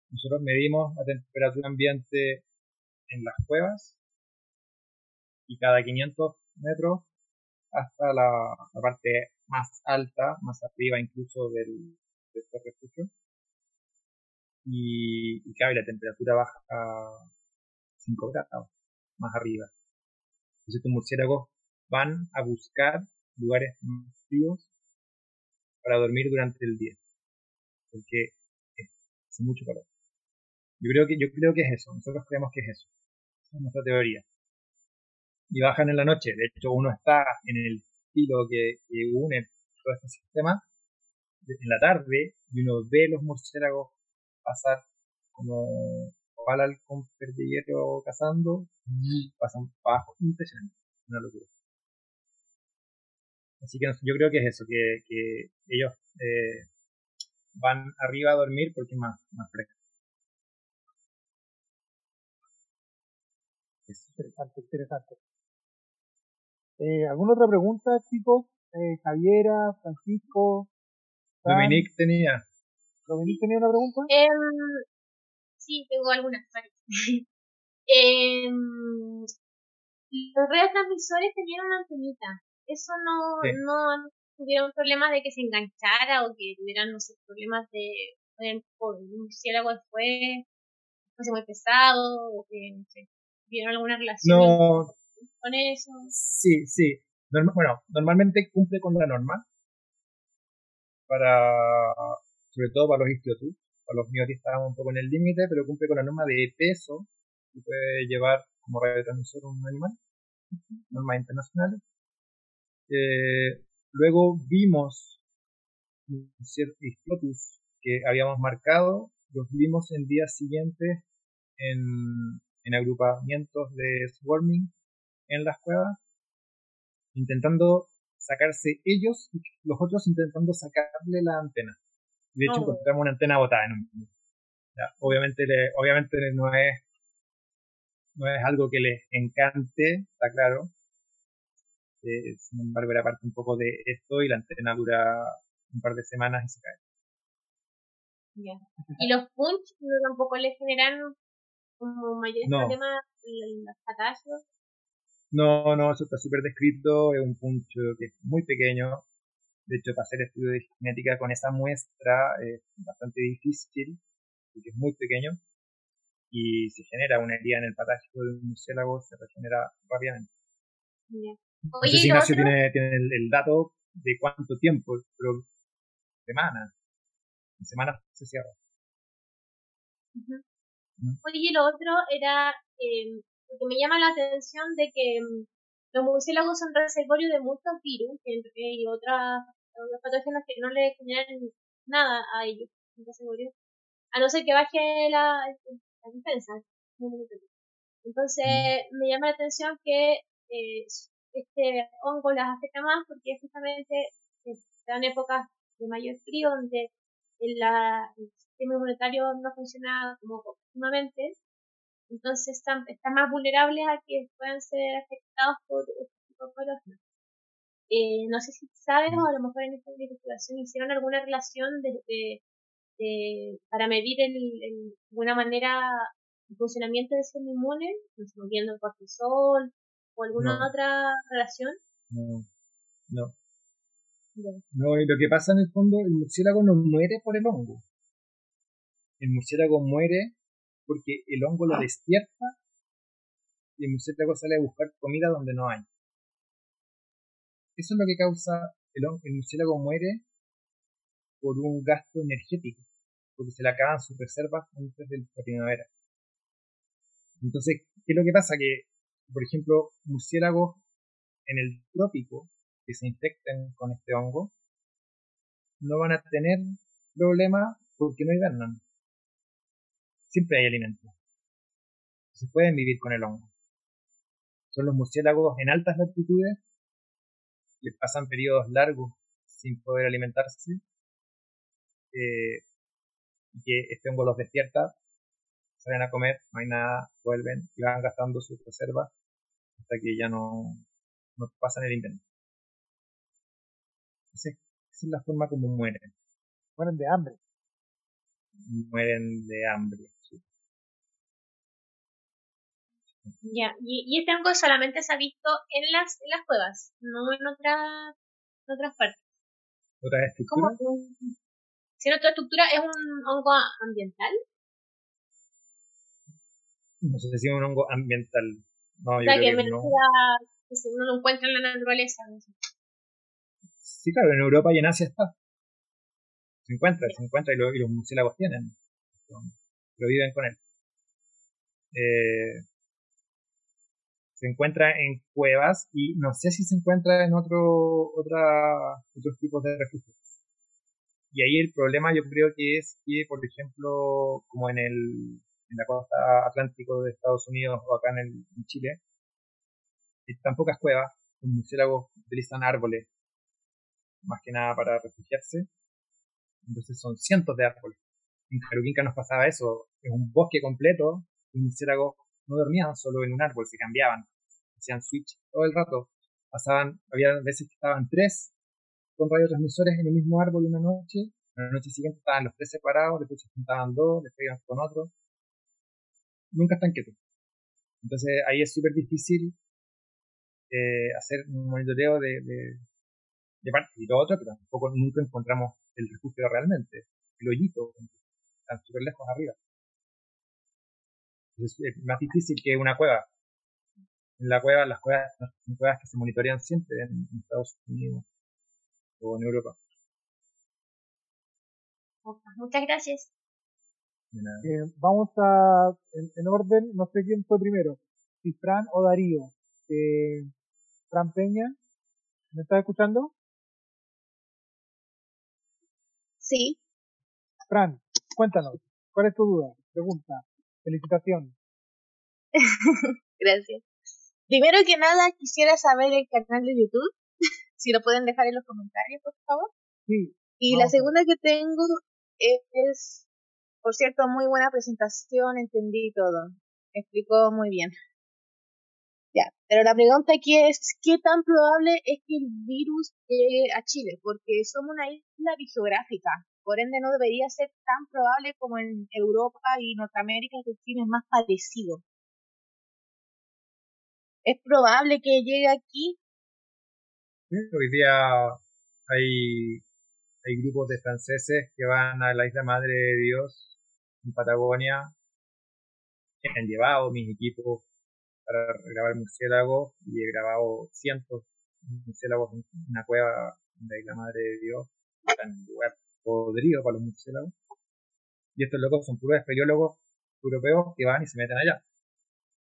B: Nosotros medimos la temperatura ambiente en las cuevas y cada 500 metros hasta la parte más alta, más arriba incluso de este refugio. Y claro, y la temperatura baja a 5 grados más arriba. Entonces estos murciélagos van a buscar lugares más fríos para dormir durante el día, porque hace mucho calor. Yo creo que es eso, nosotros creemos que es eso. Esa es nuestra teoría. Y bajan en la noche, de hecho uno está en el hilo que une todo este sistema en la tarde y uno ve los murciélagos pasar como bala con perdiguero cazando y pasan bajo, impresionante, una locura. Así que yo creo que es eso, que ellos van arriba a dormir porque es más fresco.
A: Interesante. ¿Alguna otra pregunta, chicos? Javiera, Francisco,
B: Dominique tenía.
A: ¿Dominique tenía una pregunta?
C: Sí, tengo algunas. Los retransmisores tenían una antenita. Eso no tuvieron problemas de que se enganchara o que tuvieran, no sé, problemas de por un murciélago después, fuese muy pesado o que, no sé, tuvieron alguna relación con eso.
B: Sí. Bueno, normalmente cumple con la norma sobre todo para los istiotus. Para los miotis estábamos un poco en el límite, pero cumple con la norma de peso que puede llevar como radiotransmisor un animal, normas internacionales. Luego vimos ciertos istiotus que habíamos marcado, los vimos en días siguientes en agrupamientos de swarming en las cuevas, intentando sacarse ellos y los otros intentando sacarle la antena. De hecho, encontramos una antena botada en un minuto. Obviamente no es algo que les encante, está claro. Sin embargo, era parte un poco de esto y la antena dura un par de semanas y se cae.
C: Yeah. ¿Y los punch tampoco les generan como mayores problemas en los patallos?
B: No, eso está súper descrito. Es un punch que es muy pequeño. De hecho, para hacer estudio de genética con esa muestra es bastante difícil, porque es muy pequeño. Y si genera una herida en el patágico de un murciélago, se regenera rápidamente.
C: Yeah.
B: Oye, no sé si Ignacio tiene el dato de cuánto tiempo, pero semanas. En semanas se cierra.
C: Oye, lo otro era lo que me llama la atención de que los murciélagos son reservorios de muchos virus y otros patógenos que no le generan nada a ellos, a no ser que baje la defensa. Entonces me llama la atención que este hongo las afecta más porque justamente están en épocas de mayor frío donde el sistema inmunitario no funciona como óptimamente, entonces están más vulnerables a que puedan ser afectados por este tipo de patógenos. No sé si sabes o a lo mejor en esta investigación hicieron alguna relación para medir de alguna manera el funcionamiento del sistema inmune, viendo el cortisol o alguna otra relación.
B: No, y lo que pasa en el fondo, el murciélago no muere por el hongo. El murciélago muere porque el hongo lo despierta y el murciélago sale a buscar comida donde no hay. Eso es lo que causa el murciélago muere por un gasto energético, porque se le acaban sus reservas antes de la primavera. Entonces, ¿qué es lo que pasa? Que, por ejemplo, murciélagos en el trópico que se infecten con este hongo no van a tener problemas porque no hibernan. Siempre hay alimento. Se pueden vivir con el hongo. Son los murciélagos en altas latitudes que pasan periodos largos sin poder alimentarse y que este hongo los despierta, salen a comer, no hay nada, vuelven y van gastando sus reservas hasta que ya no pasan el invierno. Esa es la forma como mueren.
A: Mueren de hambre.
B: Mueren de hambre. Sí.
C: Ya, y este hongo solamente se ha visto en las cuevas, no en otras partes.
B: ¿Otra estructura?
C: Si en otra estructura es un hongo ambiental.
B: No sé si es un hongo ambiental. No, yo
C: creo
B: que
C: no lo encuentra en la naturaleza. No sé.
B: Sí, claro, en Europa y en Asia está. Se encuentra y los murciélagos tienen. Pero viven con él. Se encuentra en cuevas y no sé si se encuentra en otros tipos de refugios. Y ahí el problema yo creo que es que, por ejemplo, como en la costa atlántico de Estados Unidos o acá en Chile, hay tan pocas cuevas, los murciélagos utilizan árboles más que nada para refugiarse. Entonces son cientos de árboles. En Jaruquinca nos pasaba eso, es un bosque completo, los murciélagos no dormían solo en un árbol, se cambiaban, hacían switch todo el rato, había veces que estaban 3 con radiotransmisores en el mismo árbol una noche, la noche siguiente estaban los 3 separados, después se juntaban 2, después iban con otro, nunca están quietos. Entonces ahí es súper difícil hacer un monitoreo de parte y lo otro, pero tampoco nunca encontramos el refugio realmente, el hoyito, están súper lejos arriba. Entonces es más difícil que una cueva. Las cuevas son cuevas que se monitorean siempre en Estados Unidos o en Europa.
C: Muchas gracias.
A: Vamos en orden, no sé quién fue primero, si Fran o Darío. Fran Peña, ¿me estás escuchando?
E: Sí.
A: Fran, cuéntanos, ¿cuál es tu duda? Pregunta, felicitación.
E: Gracias. Primero que nada, quisiera saber el canal de YouTube, Si lo pueden dejar en los comentarios, por favor.
A: Sí.
E: Y la segunda que tengo es, por cierto, muy buena presentación, entendí todo. Explicó muy bien. Ya, pero la pregunta aquí es, ¿qué tan probable es que el virus llegue a Chile? Porque somos una isla biogeográfica, por ende no debería ser tan probable como en Europa y Norteamérica, que Chile es más parecido. ¿Es probable que llegue aquí?
B: Hoy día hay grupos de franceses que van a la isla Madre de Dios en Patagonia, que han llevado mis equipos para grabar murciélagos y he grabado cientos de murciélagos en una cueva en la isla Madre de Dios, en un lugar podrido para los murciélagos. Y estos locos son puros espeleólogos europeos que van y se meten allá.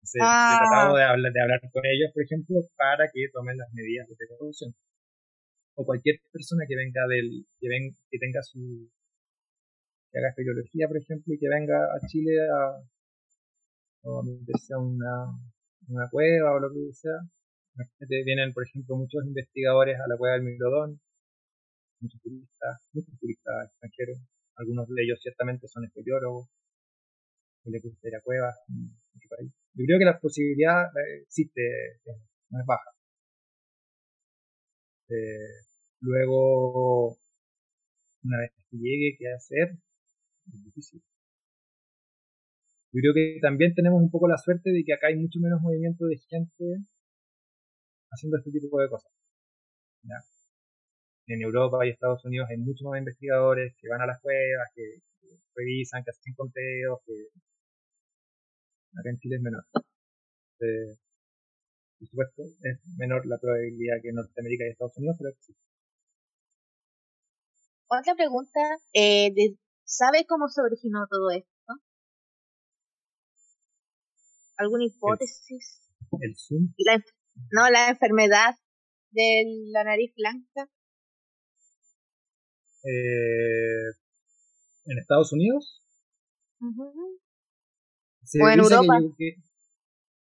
B: Entonces, he tratado de hablar con ellos, por ejemplo, para que tomen las medidas de precaución. O cualquier persona que venga que tenga que haga espeleología, por ejemplo, y que venga a Chile a meterse a una cueva o lo que sea. Vienen, por ejemplo, muchos investigadores a la cueva del Milodón, muchos turistas extranjeros. Algunos de ellos ciertamente son espeleólogos, que les gusta ir a cuevas en otro país. Yo creo que la posibilidad existe, no es baja. Luego, una vez que llegue, ¿qué hacer? Es difícil. Yo creo que también tenemos un poco la suerte de que acá hay mucho menos movimiento de gente haciendo este tipo de cosas. ¿Ya? En Europa y Estados Unidos hay muchos más investigadores que van a las cuevas, que revisan, que hacen conteos, que acá en Chile es menor. Por supuesto, es menor la probabilidad que en Norteamérica y Estados Unidos, pero sí.
E: Otra pregunta, ¿sabe cómo se originó todo esto? ¿Alguna hipótesis?
B: El Zoom.
E: La enfermedad de la nariz blanca.
B: En Estados Unidos.
E: O en Europa.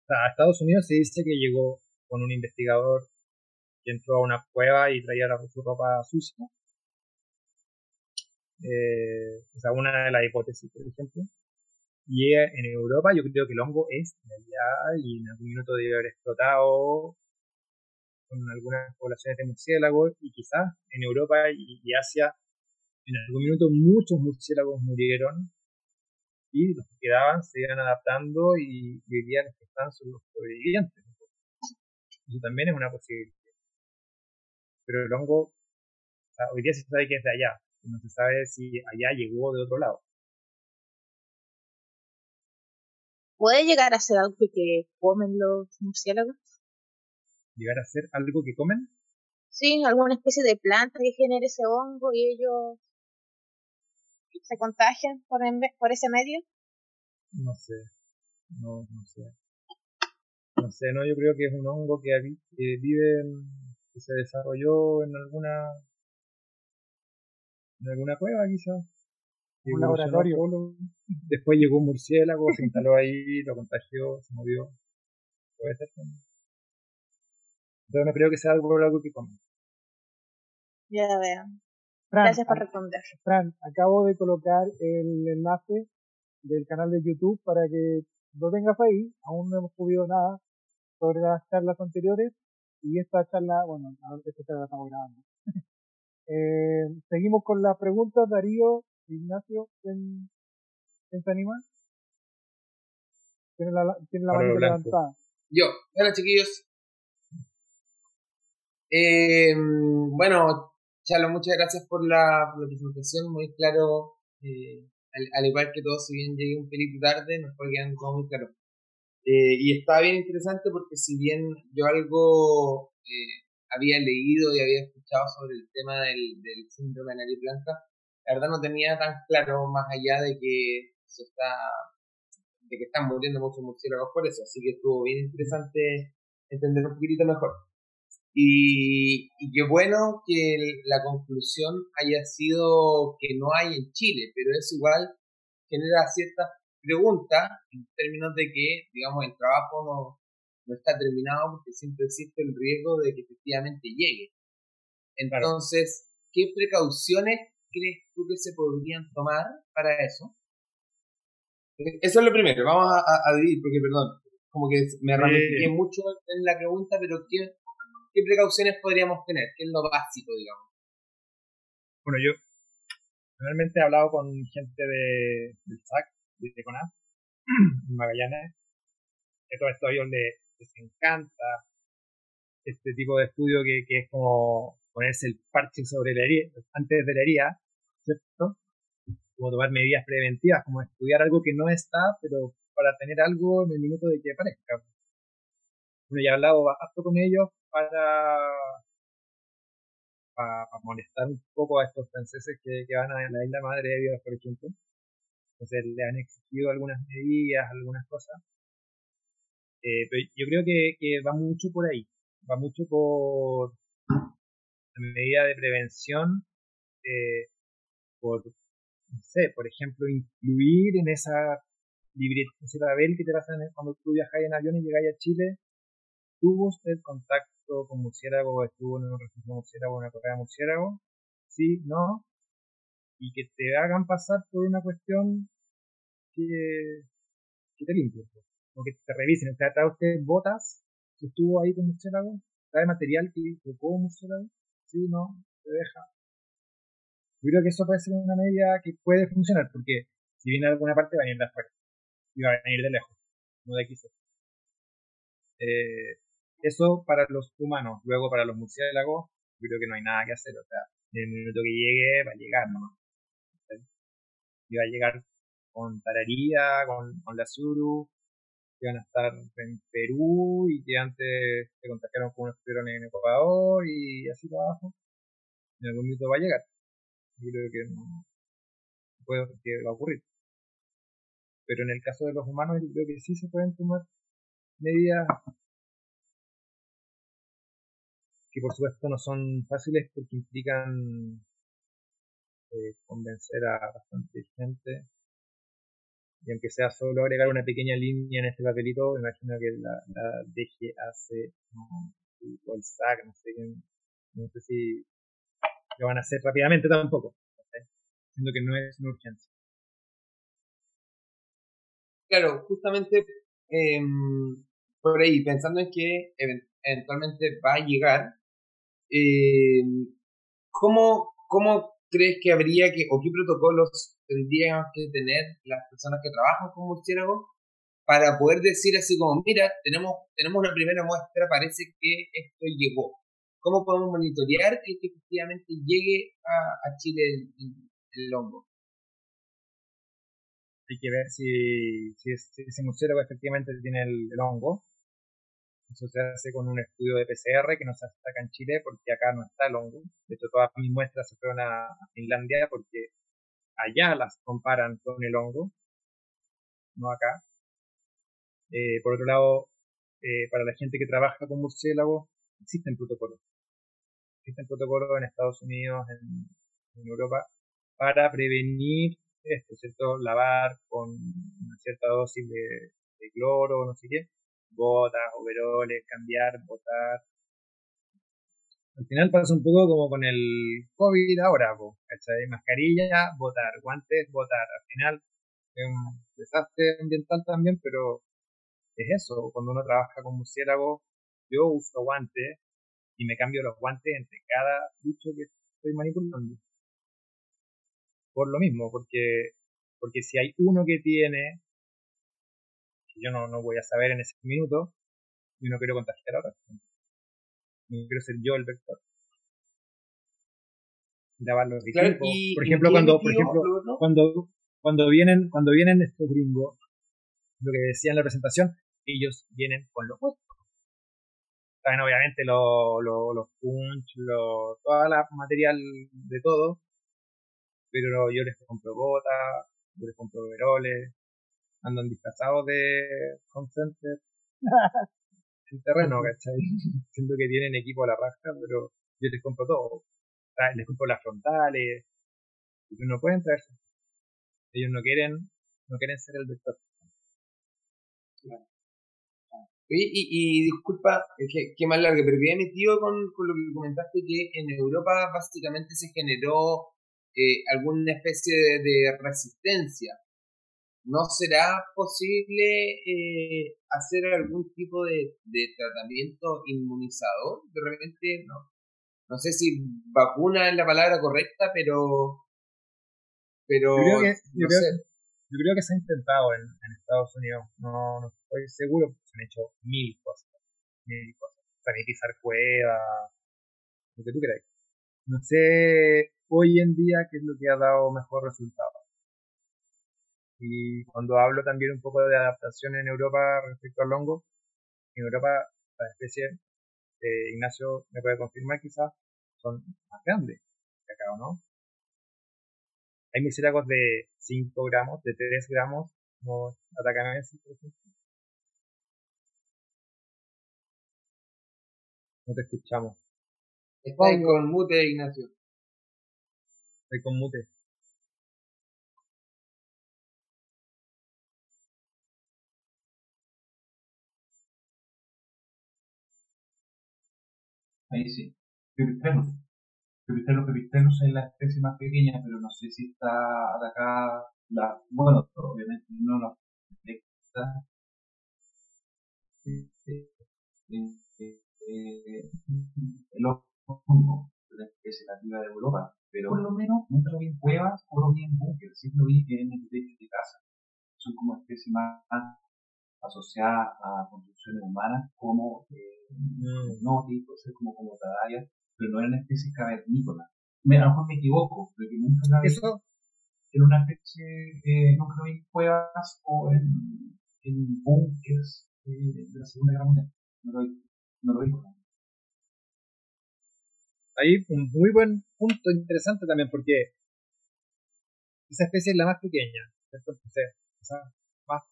B: A Estados Unidos se dice que llegó con un investigador que entró a una cueva y traía su ropa sucia. O sea, una de las hipótesis, por ejemplo. Y en Europa yo creo que el hongo es de allá y en algún minuto debe haber explotado con algunas poblaciones de murciélagos y quizás en Europa y Asia en algún minuto muchos murciélagos murieron y los que quedaban se iban adaptando y hoy día los que están son los sobrevivientes. Eso también es una posibilidad. Pero el hongo, o sea, hoy día se sabe que es de allá, no se sabe si allá llegó de otro lado.
E: ¿Puede llegar a ser algo que comen los murciélagos?
B: ¿Llegar a ser algo que comen?
E: Sí, alguna especie de planta que genere ese hongo y ellos se contagian por ese medio.
B: No sé, no sé. No sé, no, yo creo que es un hongo que vive, que se desarrolló en alguna cueva quizás.
A: Un laboratorio.
B: Después llegó un murciélago, se instaló ahí, lo contagió, se movió. Puede ser también. Pero no creo que sea algo que comen.
E: Ya veo.
A: Fran,
E: gracias por responder.
A: Fran, acabo de colocar el enlace del canal de YouTube para que lo tengas ahí. Aún no hemos subido nada sobre las charlas anteriores y esta charla, bueno, esta charla la estamos grabando. Seguimos con las preguntas. Darío, Ignacio, ¿quién se anima? Tiene la manita levantada.
F: Yo. Hola, chiquillos. Bueno, Chalo, muchas gracias por la presentación, muy claro, al igual que todo, si bien llegué un pelito tarde, nos fue quedando todo muy claro. Y está bien interesante porque si bien yo algo había leído y había escuchado sobre el tema del síndrome de nariz blanca, la verdad no tenía tan claro más allá de que están muriendo muchos murciélagos por eso, así que estuvo bien interesante entender un poquitito mejor. Y qué bueno que la conclusión haya sido que no hay en Chile, pero eso igual genera ciertas preguntas en términos de que, digamos, el trabajo no está terminado porque siempre existe el riesgo de que efectivamente llegue.
B: Claro.
F: Entonces, ¿qué precauciones crees tú que se podrían tomar para eso? Eso es lo primero, vamos a dividir, porque perdón, como que me ramifiqué mucho en la pregunta, pero ¿qué precauciones podríamos tener? ¿Qué es lo básico, digamos?
B: Bueno, yo realmente he hablado con gente del SAC, de CONAF, en Magallanes, que todo esto a ellos les encanta este tipo de estudio que es como ponerse el parche sobre la herida, antes de la herida, ¿cierto? Como tomar medidas preventivas, como estudiar algo que no está, pero para tener algo en el minuto de que aparezca. Bueno, ya he hablado harto con ellos para molestar un poco a estos franceses que van a la isla Madre de Dios, por ejemplo. Entonces le han exigido algunas medidas, algunas cosas. Pero yo creo que va mucho por ahí. Va mucho por la medida de prevención, por, no sé, por ejemplo, incluir en ese papel que te pasan cuando tú viajas en avión y llegáis a Chile, ¿tuvo usted contacto con murciélago? ¿Estuvo en un refugio de murciélago, en una correa de murciélago? Sí, no. Y que te hagan pasar por una cuestión que te limpie. O que te revisen. O sea, ¿trae usted botas que estuvo ahí con murciélago? ¿Trae material que tocó murciélago? Sí, no. Te deja. Yo creo que eso puede ser una medida que puede funcionar, porque si viene de alguna parte va a venir de afuera. Y va a venir de lejos. No de aquí. Eso para los humanos. Luego para los murciélagos, yo creo que no hay nada que hacer. O sea, en el minuto que llegue, va a llegar nomás. Y va a llegar con tararía, con la suru, que van a estar en Perú y que antes se contagiaron con unos estuvieron en Ecuador y así para abajo. En algún minuto va a llegar. Yo creo que no puede que va a ocurrir. Pero en el caso de los humanos, yo creo que sí se pueden tomar medidas que por supuesto no son fáciles porque implican convencer a bastante gente. Y aunque sea solo agregar una pequeña línea en este papelito, me imagino que la DGAC o el SAC, no sé, no sé si lo van a hacer rápidamente tampoco. ¿Sí? Siendo que no es una urgencia.
F: Claro, justamente por ahí, pensando en que eventualmente va a llegar, ¿cómo crees que habría que, o qué protocolos tendríamos que tener las personas que trabajan con murciélagos para poder decir así como, mira, tenemos una primera muestra, parece que esto llegó? ¿Cómo podemos monitorear que efectivamente llegue a Chile el hongo?
B: Hay que ver si ese murciélago efectivamente tiene el hongo. Eso se hace con un estudio de PCR que no se hace acá en Chile porque acá no está el hongo. De hecho, todas mis muestras se fueron a Finlandia porque allá las comparan con el hongo, no acá. Por otro lado, para la gente que trabaja con murciélagos, existen protocolos. Existen protocolos en Estados Unidos, en Europa, para prevenir esto, ¿cierto? Lavar con una cierta dosis de cloro, no sé qué, botas, overoles, cambiar, botar. Al final pasa un poco como con el COVID ahora, ¿cachai? Mascarilla, botar, guantes, botar. Al final es un desastre ambiental también, pero es eso. Cuando uno trabaja con murciélagos, yo uso guantes y me cambio los guantes entre cada bicho que estoy manipulando. Por lo mismo, porque si hay uno que tiene, que yo no voy a saber en ese minuto, y no quiero contagiar a otra persona. No quiero ser yo el vector. Lavar los
F: Claro,
B: equipos. Por ejemplo, cuando vienen estos gringos, lo que decía en la presentación, ellos vienen con los puestos. Saben obviamente los punch, toda la material de todo, pero yo les compro botas, yo les compro overoles, andan disfrazados de home center en terreno, ¿cachai? Siento que tienen equipo a la raja, pero yo les compro todo. Les compro las frontales, ellos no pueden traerse. Ellos no quieren ser el vector.
F: Oye, y disculpa, que más larga, pero quedé metido con lo que comentaste que en Europa básicamente se generó alguna especie de resistencia. ¿No será posible hacer algún tipo de tratamiento inmunizador? De repente, no sé si vacuna es la palabra correcta, pero
B: Yo creo que,
F: no sé.
B: yo creo que se ha intentado en Estados Unidos. No estoy seguro, porque se han hecho mil cosas. Sanitizar cuevas, lo que tú queráis. No sé hoy en día qué es lo que ha dado mejor resultado. Y cuando hablo también un poco de adaptación en Europa respecto al hongo, en Europa las especies, Ignacio me puede confirmar quizás, son más grandes que acá, ¿o no? Hay murciélagos de 5 gramos, de 3 gramos, como Atacamensis, por ejemplo. No te escuchamos.
F: Está ahí con mute, Ignacio.
B: Estoy con mute.
D: Ahí sí. Pipistrellus. Pipistrellus es la especie más pequeña, pero no sé si está atacada. Bueno, obviamente no la afecta. El hongo de la especie nativa de Europa, pero por lo menos nunca lo vi en cuevas o lo vi en búnker, sí lo vi en el techo de casa. Son como especies más asociadas a construcciones humanas como Noti, puede ser como Tadaya, pero no eran especies cavernícolas. A lo mejor me equivoco, pero que nunca la vi en una especie, nunca lo vi en cuevas o en búnkers de la Segunda Guerra Mundial. No lo vi.
B: Ahí un muy buen punto interesante también, porque esa especie es la más pequeña, ¿cierto? Entonces, esa más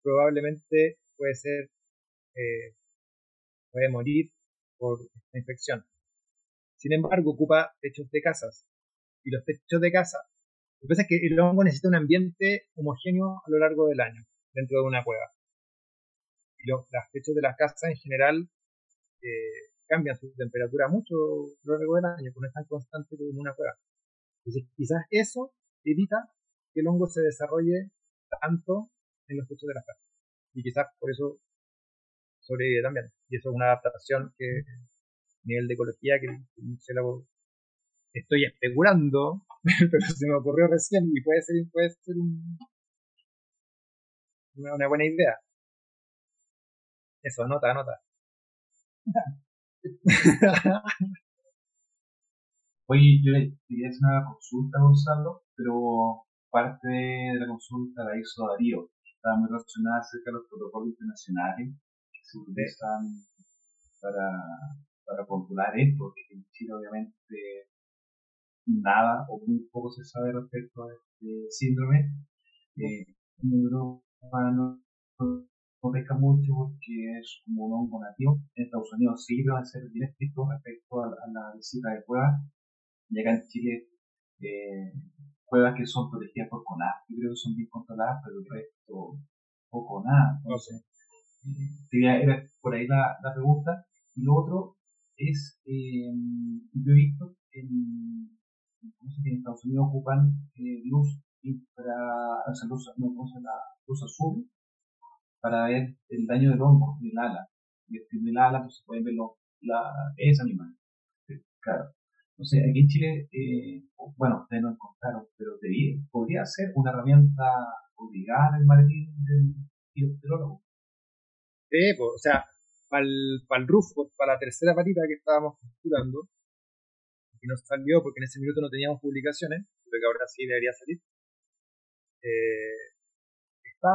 B: probablemente puede morir por esta infección. Sin embargo, ocupa techos de casas. Y los techos de casa, lo que pasa es que el hongo necesita un ambiente homogéneo a lo largo del año, dentro de una cueva. Y los techos de las casas en general cambian su temperatura mucho a lo largo del año, porque no es tan constante como una cueva. Entonces, quizás eso evita que el hongo se desarrolle tanto en los techos de las casas. Y quizás por eso sobrevive también. Y eso es una adaptación que, a nivel de ecología, que el murciélago, estoy especulando, pero se me ocurrió recién y puede ser una buena idea. Eso, anota.
D: Oye, yo le quería hacer una consulta, Gonzalo, pero parte de la consulta la hizo Darío. Estaba muy relacionada acerca de los protocolos internacionales que se utilizan para controlar esto, porque en Chile obviamente nada o muy poco se sabe respecto a este síndrome. En Europa no pesca mucho porque es como un hongo nativo. En Estados Unidos sí van a ser bien estrictos respecto a la visita de cuevas. Y acá en Chile, cuevas que son protegidas por CONAF, yo creo que son bien controladas, pero el resto poco o nada. Entonces, era por ahí la pregunta. Y lo otro es, yo he visto en Estados Unidos ocupan luz o sea, luz azul para ver el daño del hongo en el ala. En el ala pues, se pueden ver esa animal. Claro. No sé, aquí en Chile, bueno, ustedes no encontraron, pero podría ser una herramienta obligada en el maletín del bacteriólogo.
B: O sea, para el rufo, para la tercera patita que estábamos calculando, que nos salió porque en ese minuto no teníamos publicaciones, pero que ahora sí debería salir, está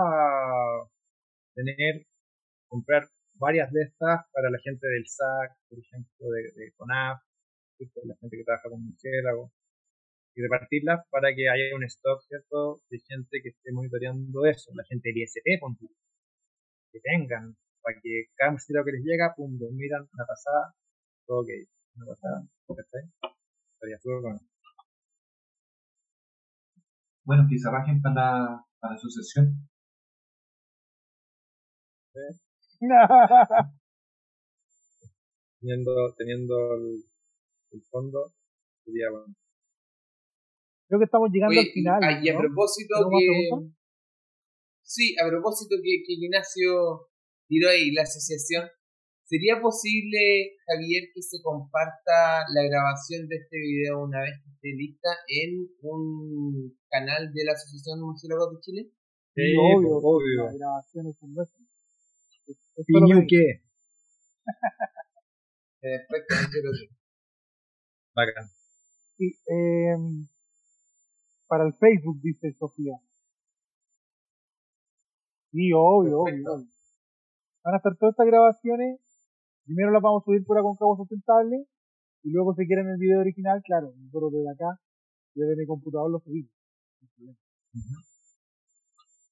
B: comprar varias de estas para la gente del SAC, por ejemplo, de CONAF, la gente que trabaja con murciélagos, y repartirlas para que haya un stock, ¿cierto?, de gente que esté monitoreando eso, la gente del ISP, que tengan, para que cada murciélago que les llega, pum, lo miran una pasada, todo ok, una pasada, perfecto, estaría súper bueno.
D: Bueno, que se rajen para la asociación.
B: ¿Sí? Teniendo el fondo, sería bueno.
A: Creo que estamos llegando
F: Oye,
A: al final.
F: y a
A: ¿no?
F: propósito
A: ¿Tengo más
F: que...
A: preguntas?
F: Sí, a propósito que Ignacio tiró ahí la asociación, ¿sería posible, Javier, que se comparta la grabación de este video una vez que esté lista en un canal de la Asociación de Murciélagos de Chile?
A: Sí,
B: Sí,
A: obvio.
B: obvio.
A: Las grabaciones son nuestras. Es
B: ¿Y
A: solo
B: New
A: pedir.
B: qué?
F: Perfecto, muchas gracias.
B: Bacán.
A: Sí, para el Facebook, dice Sofía. Sí, obvio,
F: Perfecto.
A: obvio. Van a estar todas estas grabaciones. Primero las vamos a subir por Aconcagua Sustentable. Y luego, si quieren el video original, claro, nosotros desde acá, desde mi computador, lo subimos.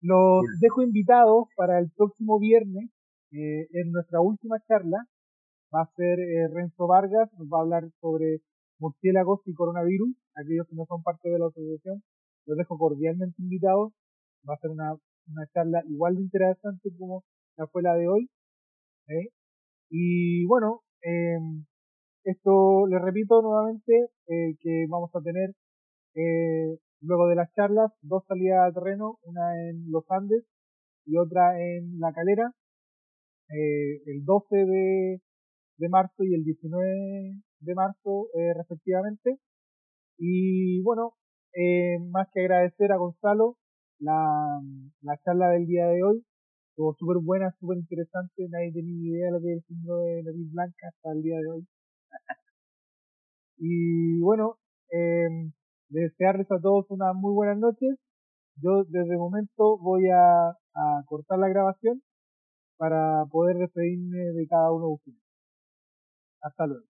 A: Los dejo invitados para el próximo viernes, en nuestra última charla. Va a ser Renzo Vargas, nos va a hablar sobre murciélagos y coronavirus. Aquellos que no son parte de la asociación, los dejo cordialmente invitados. Va a ser una charla igual de interesante como la fue la de hoy. ¿eh? Y bueno, esto les repito nuevamente, que vamos a tener, luego de las charlas, dos salidas al terreno, una en los Andes y otra en La Calera, el 12 de marzo y el 19 de marzo, respectivamente. Y bueno, más que agradecer a Gonzalo la charla del día de hoy. Estuvo súper buena, súper interesante. Nadie tenía ni idea de lo que es el síndrome de nariz blanca hasta el día de hoy. Y bueno, eh, desearles a todos unas muy buenas noches. Yo desde el momento voy a cortar la grabación para poder despedirme de cada uno de ustedes. Hasta luego.